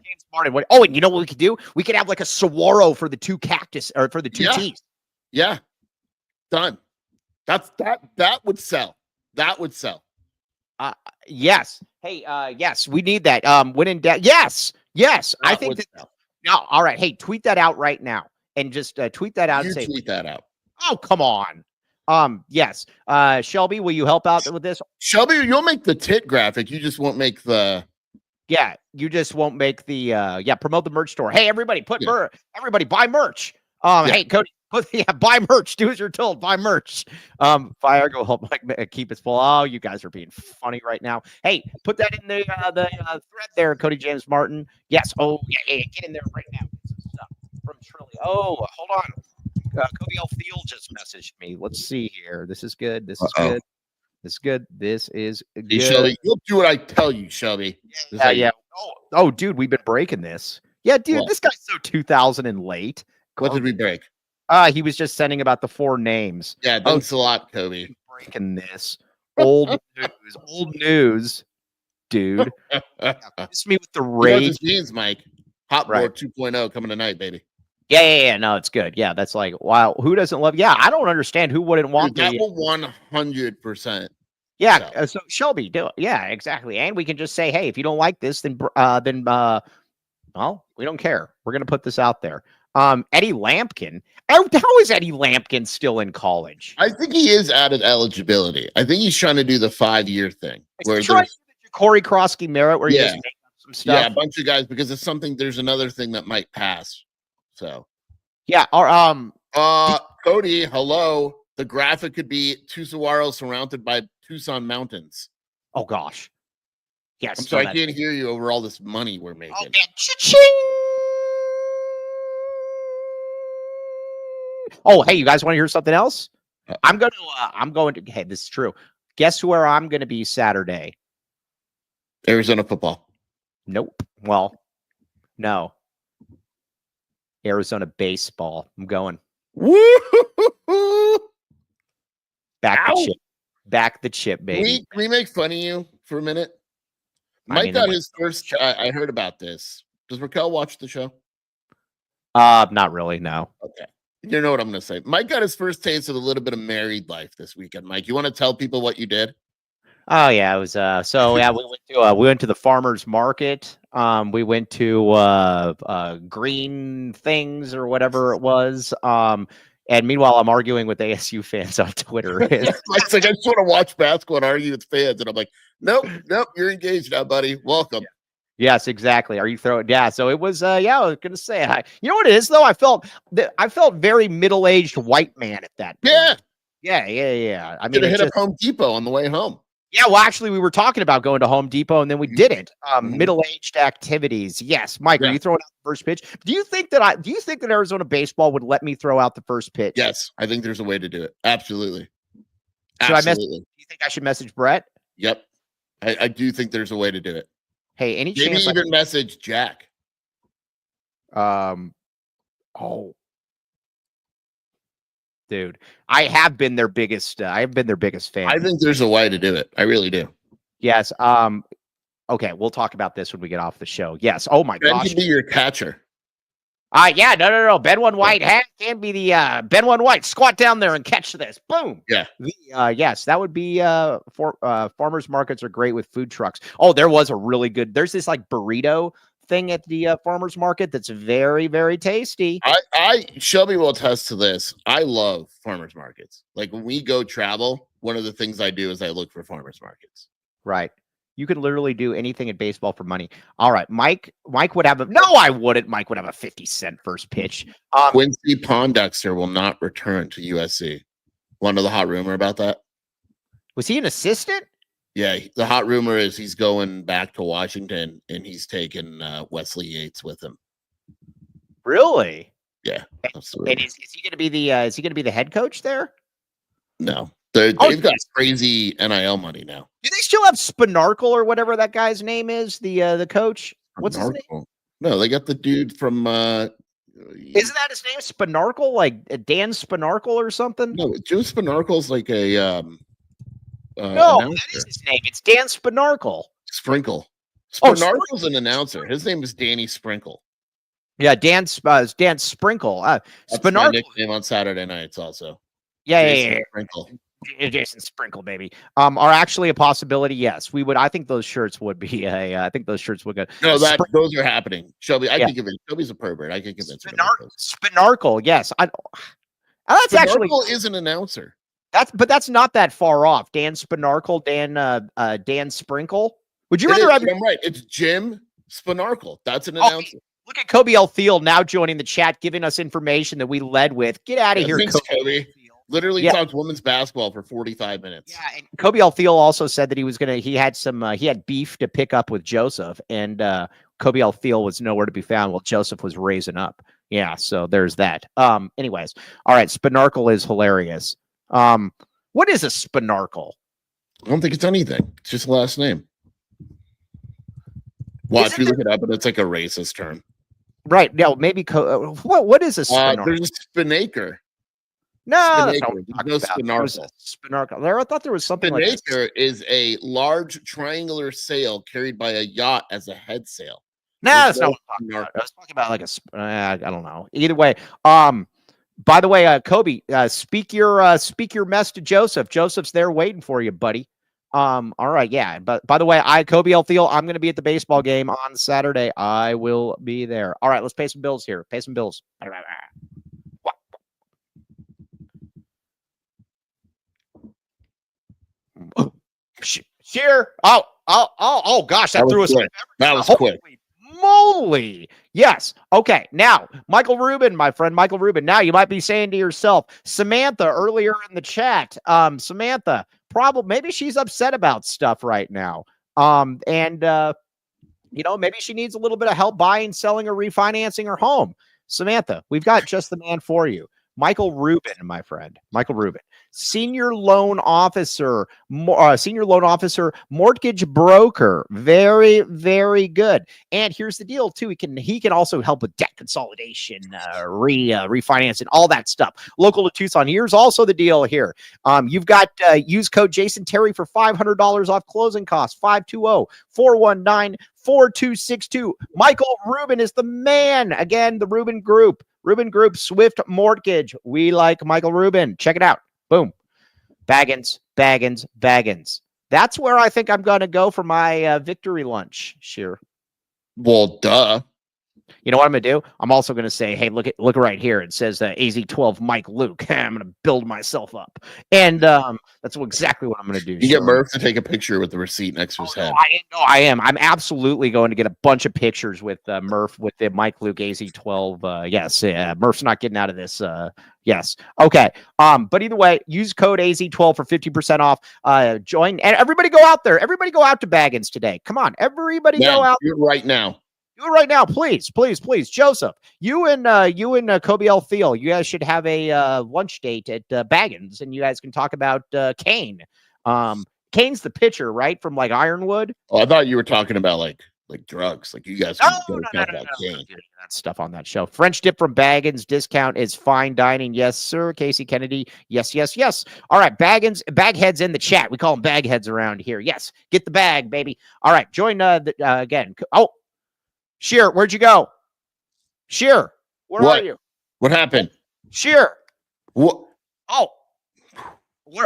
Oh, and you know what we could do? We could have like a saguaro for the two cactus or for the two teas. Yeah. Done. That would sell. That would sell. Yes. Hey, yes, we need that. When in doubt. Yes. I think that. No, all right. Hey, tweet that out right now. And just tweet that out. You and say, tweet that out. Oh, come on. Yes. Shelby, will you help out with this? Shelby, you'll make the tit graphic. You just won't make the. Yeah, you just won't make the. Promote the merch store. Hey, everybody, everybody buy merch. Hey, Cody, buy merch. Do as you're told. Buy merch. Fire, go help Mike keep it full. Oh, you guys are being funny right now. Hey, put that in the thread there, Cody James Martin. Yes. Oh, yeah. Get in there right now. Get some stuff from Trilly. Oh, hold on. Cody L. Thiel just messaged me. Let's see here. This is good. This is good. This is good. This is good. Hey, Shelby, you'll do what I tell you, Shelby. Yeah. Oh, dude, we've been breaking this. Yeah, dude, this guy's so 2000 and late. What did we break? He was just sending about the 4 names. Yeah, thanks a lot, Kobe. Breaking this. Old news, dude. Miss me with the rage. Means, Mike. Hot Board 2.0 coming tonight, baby. Yeah. No, it's good. Yeah, that's like, wow. Who doesn't love? Yeah, I don't understand who wouldn't want that. Will 100%. Yeah. So Shelby, do it. Yeah, exactly. And we can just say, hey, if you don't like this, then well, we don't care. We're gonna put this out there. Eddie Lampkin. How is Eddie Lampkin still in college? I think he is out of eligibility. I think he's trying to do the 5-year thing. Where Corey Krosky Merritt, where he just make up some stuff. Yeah, a bunch of guys because it's something. There's another thing that might pass. So, yeah. Or Cody, hello. The graphic could be two saguaros surrounded by Tucson mountains. Oh gosh. Yes. I'm sorry, I can't hear you over all this money we're making. Oh, man. Cha-ching! Oh, hey, you guys want to hear something else? I'm going to, hey, this is true. Guess where I'm going to be Saturday? Arizona football. Nope. Well, no. Arizona baseball. I'm going. Woo! Back the chip, baby. Can we make fun of you for a minute? Mike got his first. I heard about this. Does Raquel watch the show? Not really. No. Okay. You know what I'm going to say. Mike got his first taste of a little bit of married life this weekend. Mike, you want to tell people what you did? Oh yeah, it was. We went to the farmers market. We went to green things or whatever it was. And meanwhile, I'm arguing with ASU fans on Twitter. Mike's like, I just want to watch basketball and argue with fans, and I'm like, nope, you're engaged now, buddy. Welcome. Yeah. Yes, exactly. Are you throwing? Yeah. So it was. I was gonna say. You know what it is though. I felt very middle-aged white man at that point. Yeah. I mean, hit up Home Depot on the way home. Yeah, well, actually, we were talking about going to Home Depot, and then we didn't. Middle-aged activities. Yes, Mike, are you throwing out the first pitch? Do you think that Arizona baseball would let me throw out the first pitch? Yes, I think there's a way to do it. Absolutely. Do you think I should message Brett? Yep, I do think there's a way to do it. Hey, any maybe chance? Even message Jack. Dude, I have been their biggest fan. I think there's a way to do it. I really do. Yes. Okay, we'll talk about this when we get off the show. Yes. Oh my gosh. Ben can be your catcher. Yeah, no. Ben One White can be the Ben One White. Squat down there and catch this. Boom. Yeah. Yes, that would be farmers markets are great with food trucks. Oh, there was a really good. There's this like burrito thing at the farmer's market that's very, very tasty. Shelby will attest to this. I love farmers markets. Like when we go travel, one of the things I do is I look for farmers markets. Right. You could literally do anything in baseball for money. All right. Mike would have no, I wouldn't. Mike would have a 50-cent first pitch. Quincy Pondexter will not return to USC. Want to know the hot rumor about that? Was he an assistant? Yeah, the hot rumor is he's going back to Washington and he's taking Wesley Yates with him. Really? Yeah. And is he going to be the head coach there? No. They've got crazy NIL money now. Do they still have Spinarkle or whatever that guy's name is? The coach? What's his name? No, they got the dude from isn't that his name? Spinarkle? Like Dan Spinarkle or something? No, Joe Spinarkle's like a no, announcer. that is his name. It's Dan Spinarkle. Sprinkle. Spinarkle's an announcer. His name is Danny Sprinkle. Yeah, Dan Sprinkle. That's Spinarkle. my nickname on Saturday nights also. Yeah. Sprinkle. Jason Sprinkle, baby. Are actually a possibility. Yes, we would. I think those shirts would be. I think those shirts would go. No, those are happening. Shelby, I can convince. Shelby's a pervert. I can convince her. Spinarkle. Yes, that's Spinarkle actually is an announcer. That's not that far off. Dan Spinarkle, Dan Sprinkle. Would you rather have? I'm right. It's Jim Spinarkle. That's an announcer. Look at Kobe L. Thiel now joining the chat, giving us information that we led with. Get out of here, Kobe. Literally talked women's basketball for 45 minutes. Yeah, and Kobe L. Thiel also said that he had beef to pick up with Joseph, and Kobe L. Thiel was nowhere to be found while Joseph was raising up. Yeah, so there's that. Anyways, all right, Spinarkle is hilarious. What is a Spinarkle? I don't think it's anything. It's just a last name. Watch, you look it up, and it's like a racist term. Right. No, maybe what is a Spinarkle? There's a Spinnaker. No, that's no Spinarkle. Spinarkle. I thought there was something like Spinnaker is a large triangular sail carried by a yacht as a head sail. No, that's not what I'm talking about. I was talking about like I don't know. Either way, by the way, Kobe, speak your mess to Joseph. Joseph's there waiting for you, buddy. All right, yeah. But by the way, Kobe L. Thiel, I'm going to be at the baseball game on Saturday. I will be there. All right, let's pay some bills here. Pay some bills. Sure. Oh, gosh, that threw us. That was quick. Moly. Yes. Okay. Now, Michael Rubin, my friend, Michael Rubin. Now you might be saying to yourself, Samantha, earlier in the chat, Samantha, maybe she's upset about stuff right now. Maybe she needs a little bit of help buying, selling, or refinancing her home. Samantha, we've got just the man for you. Michael Rubin, my friend. Michael Rubin. Senior loan officer, mortgage broker. Very, very good. And here's the deal, too. He can also help with debt consolidation, refinancing, all that stuff. Local to Tucson. Here's also the deal here. You've got use code Jason Terry for $500 off closing costs. 520-419-4262. Michael Rubin is the man. Again, the Rubin Group. Rubin Group, Swift Mortgage. We like Michael Rubin. Check it out. Boom. Baggins. That's where I think I'm going to go for my victory lunch. Sure. Well, duh. You know what I'm going to do? I'm also going to say, hey, look right here. It says AZ12 Mike Luke. I'm going to build myself up. And that's exactly what I'm going to do. You get Murph to take a picture with the receipt next to his head. I am. I'm absolutely going to get a bunch of pictures with Murph with the Mike Luke AZ12. Yes. Murph's not getting out of this. Yes. Okay. But either way, use code AZ12 for 50% off. Join and everybody go out there. Everybody go out to Baggins today. Come on. Everybody go out. Do it right now. Do it right now, please. Joseph, you and Kobe L. Thiel, you guys should have a lunch date at Baggins, and you guys can talk about Kane. Kane's the pitcher, right, from like Ironwood. Oh, I thought you were talking about like drugs. Like you guys talk about Kane. That stuff on that show. French dip from Baggins. Discount is fine dining. Yes, sir. Casey Kennedy. Yes. All right, Baggins. Bagheads in the chat. We call them bagheads around here. Yes, get the bag, baby. All right, join again. Oh. Sheer, where'd you go? Sheer, where are you? What happened? Sheer. What? Oh,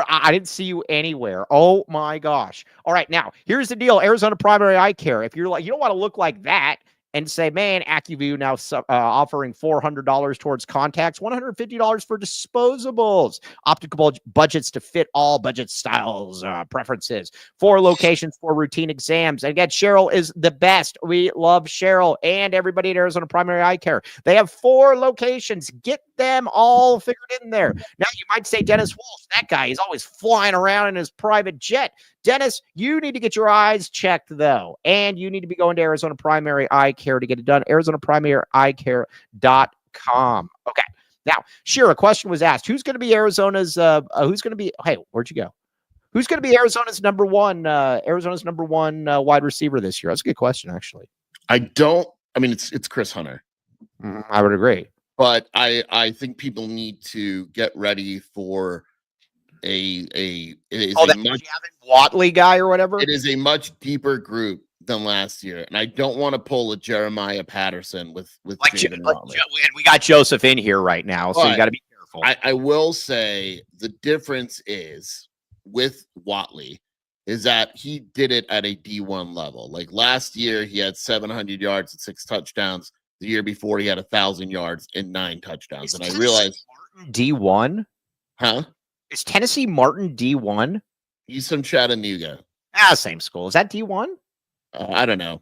I didn't see you anywhere. Oh my gosh. All right, now here's the deal. Arizona Primary Eye Care. If you're like, you don't want to look like that, and say, man, AccuView now offering $400 towards contacts, $150 for disposables, optical budgets to fit all budget styles, preferences, 4 locations for routine exams. And again, Cheryl is the best. We love Cheryl and everybody at Arizona Primary Eye Care. They have 4 locations. Get them all figured in there. Now, you might say Dennis Walsh, that guy is always flying around in his private jet. Dennis, you need to get your eyes checked, though, and you need to be going to Arizona Primary Eye Care to get it done. ArizonaPrimaryEyeCare.com. Okay. Now, Shira, a question was asked. Who's going to be Arizona's, hey, where'd you go? Who's going to be Arizona's number one wide receiver this year? That's a good question, actually. It's Chris Hunter. I would agree. But I think people need to get ready for Watley guy or whatever. It is a much deeper group than last year, and I don't want to pull a Jeremiah Patterson with and we got Joseph in here right now, so you got to be careful. I will say the difference is with Watley is that he did it at a D1 level. Like last year, he had 700 yards and 6 touchdowns. The year before, he had 1,000 yards and 9 touchdowns. And I realized D1, huh? Is Tennessee Martin D1? He's from Chattanooga. Same school. Is that D1? I don't know,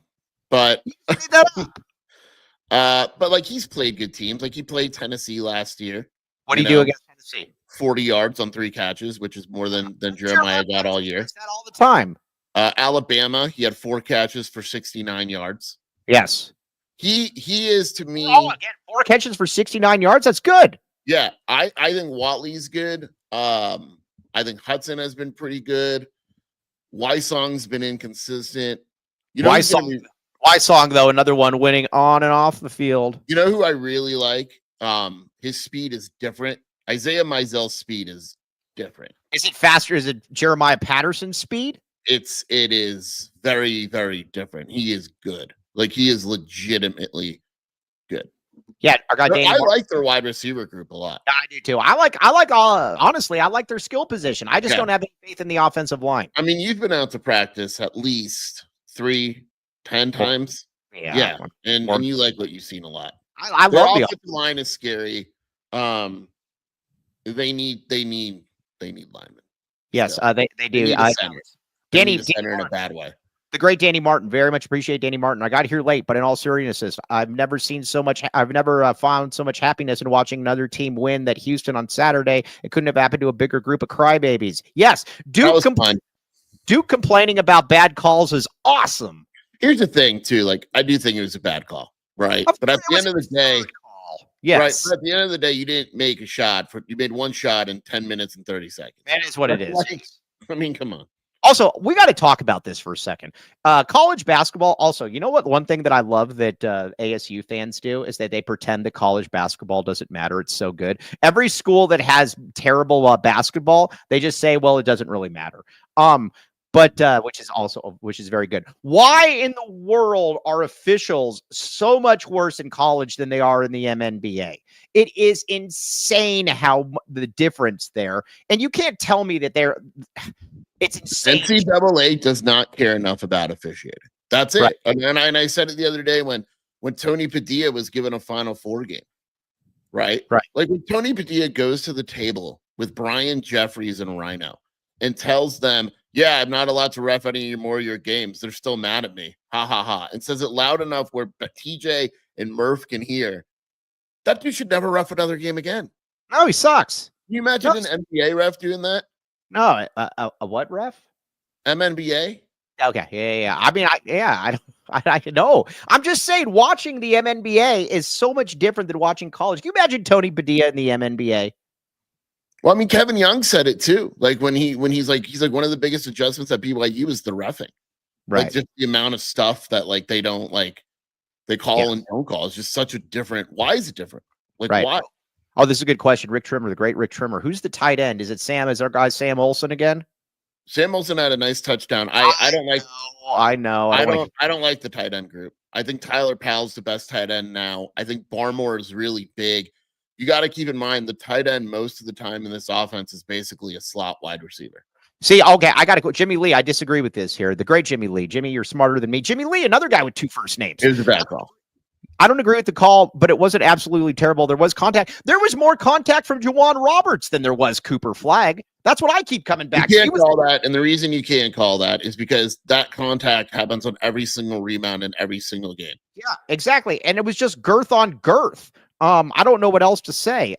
but but like he's played good teams. Like he played Tennessee last year. What did he do against Tennessee? 40 yards on 3 catches, which is more than Jeremiah got all year. That all the time. Alabama, he had 4 catches for 69 yards. Yes. He is to me. Oh, again, 4 catches for 69 yards. That's good. Yeah, I think Watley's good. I think Hudson has been pretty good. Wysong's been inconsistent. Wysong, though, another one winning on and off the field. You know who I really like? His speed is different. Isaiah Meisel's speed is different. Is it faster? Is it Jeremiah Patterson's speed? It is very, very different. He is good. Like he is legitimately good. Yeah, our guy Danny. I like their wide receiver group a lot. I do too. Honestly, I like their skill position. I just don't have any faith in the offensive line. I mean, you've been out to practice at least 10 times. Yeah. And you like what you've seen a lot. I love the offensive line is scary. They need linemen. Yes, so, they do. Danny center in a bad way. The great Danny Martin. Very much appreciate Danny Martin. I got here late, but in all seriousness, I've never found so much happiness in watching another team win that Houston on Saturday. It couldn't have happened to a bigger group of crybabies. Yes, Duke complaining about bad calls is awesome. Here's the thing, too. Like, I do think it was a bad call, right? But at the end of the day, yes. Right. But at the end of the day, you didn't make a shot. You made 1 shot in 10 minutes and 30 seconds. That is what it is. I mean, come on. Also, we got to talk about this for a second. College basketball. Also, you know what? One thing that I love that ASU fans do is that they pretend that college basketball doesn't matter. It's so good. Every school that has terrible basketball, they just say, "Well, it doesn't really matter." But which is very good. Why in the world are officials so much worse in college than they are in the MNBA? It is insane how the difference there, and you can't tell me that they're. It's insane. NCAA does not care enough about officiating. That's it. Right. And I said it the other day when Tony Padilla was given a Final Four game, right? Right. Like when Tony Padilla goes to the table with Brian Jeffries and Rhino and tells them, "Yeah, I'm not allowed to ref any more of your games. They're still mad at me. Ha ha ha." And says it loud enough where TJ and Murph can hear. That dude should never ref another game again. No, he sucks. Can you imagine an NBA ref doing that? No, a what ref? MNBA. Okay, yeah. I mean, I know. I'm just saying, watching the MNBA is so much different than watching college. Can you imagine Tony Padilla in the MNBA? Well, I mean, Kevin Young said it too. Like when he's like one of the biggest adjustments at BYU is the reffing, right? Like just the amount of stuff that like they don't like, they call and don't call. It's just such a different. Why is it different? Like why? Oh, this is a good question. Rick Trimmer, the great Rick Trimmer. Who's the tight end? Is it Sam? Is our guy Sam Olsen again? Sam Olsen had a nice touchdown. I don't like. I know. I don't like the tight end group. I think Tyler Powell's the best tight end now. I think Barmore is really big. You got to keep in mind the tight end most of the time in this offense is basically a slot wide receiver. See, okay, I got to go. Jimmy Lee, I disagree with this here. The great Jimmy Lee. Jimmy, you're smarter than me. Jimmy Lee, another guy with 2 first names. It was a bad call. I don't agree with the call, but it wasn't absolutely terrible. There was contact. There was more contact from Juwan Roberts than there was Cooper Flagg. That's what I keep coming back to. You can't call that, and the reason you can't call that is because that contact happens on every single rebound in every single game. Yeah, exactly. And it was just girth on girth. I don't know what else to say.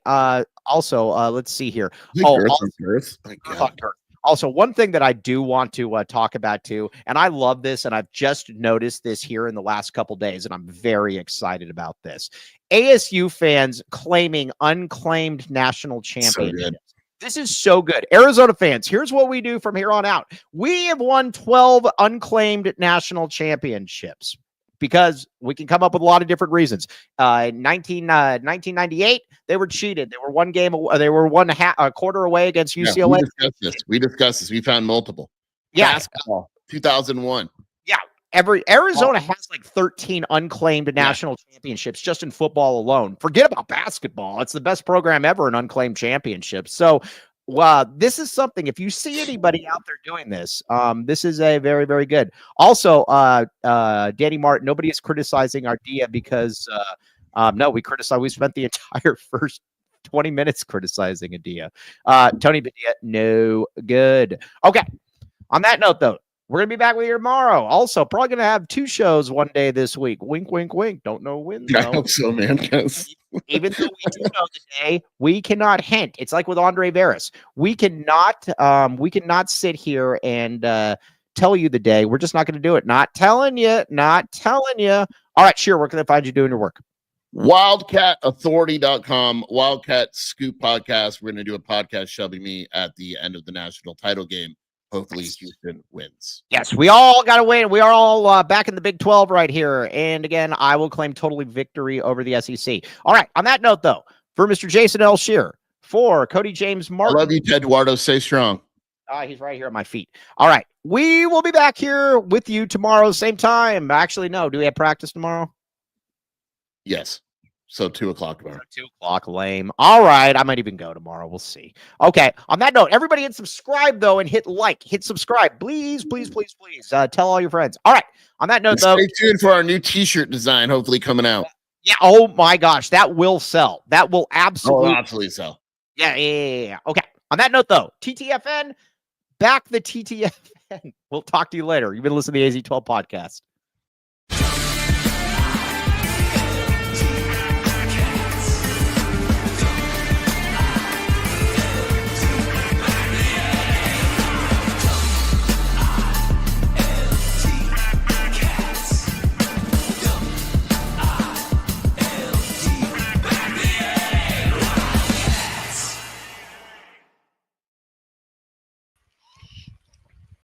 Also, let's see here. Girth on girth. My God. Also, one thing that I do want to talk about too, and I love this, and I've just noticed this here in the last couple days, and I'm very excited about this. ASU fans claiming unclaimed national championships. This is so good. Arizona fans, here's what we do from here on out. We have won 12 unclaimed national championships because we can come up with a lot of different reasons. In 1998, they were cheated. They were one game. They were a quarter away against UCLA. We discussed this. We found multiple. Yeah. Basketball, 2001. Yeah. Arizona has like 13 unclaimed national championships just in football alone. Forget about basketball. It's the best program ever in unclaimed championships. So this is something, if you see anybody out there doing this, this is a very, very good. Also, Danny Martin, nobody is criticizing Adia because no, we spent the entire first 20 minutes criticizing Adia. Tony Badia, no good. Okay. On that note, though, we're going to be back with you tomorrow. Also, probably going to have 2 shows one day this week. Wink, wink, wink. Don't know when, though. I hope so, man. Even though we do know the day, we cannot hint. It's like with Andre Veras. We cannot sit here and tell you the day. We're just not going to do it. Not telling you. All right, sure. Where can they find you doing your work? WildcatAuthority.com, Wildcat Scoop Podcast. We're going to do a podcast, Shelby Me, at the end of the national title game. Hopefully Houston wins. Yes, we all got to win. We are all back in the Big 12 right here. And again, I will claim totally victory over the SEC. All right. On that note, though, for Mr. Jason L. Shearer, for Cody James Martin. I love you, Ted Eduardo. Stay strong. He's right here at my feet. All right. We will be back here with you tomorrow, same time. Actually, no. Do we have practice tomorrow? Yes. So 2 o'clock tomorrow. 2 o'clock, lame. All right. I might even go tomorrow. We'll see. Okay. On that note, everybody hit subscribe, though, and hit subscribe. Please, please, please, please. Tell all your friends. All right. On that note, though. Stay tuned for our new t-shirt design, hopefully coming out. Yeah. Oh, my gosh. That will sell. That will absolutely sell. Yeah. Okay. On that note, though, TTFN, back the TTFN. We'll talk to you later. You've been listening to the AZ12 podcast.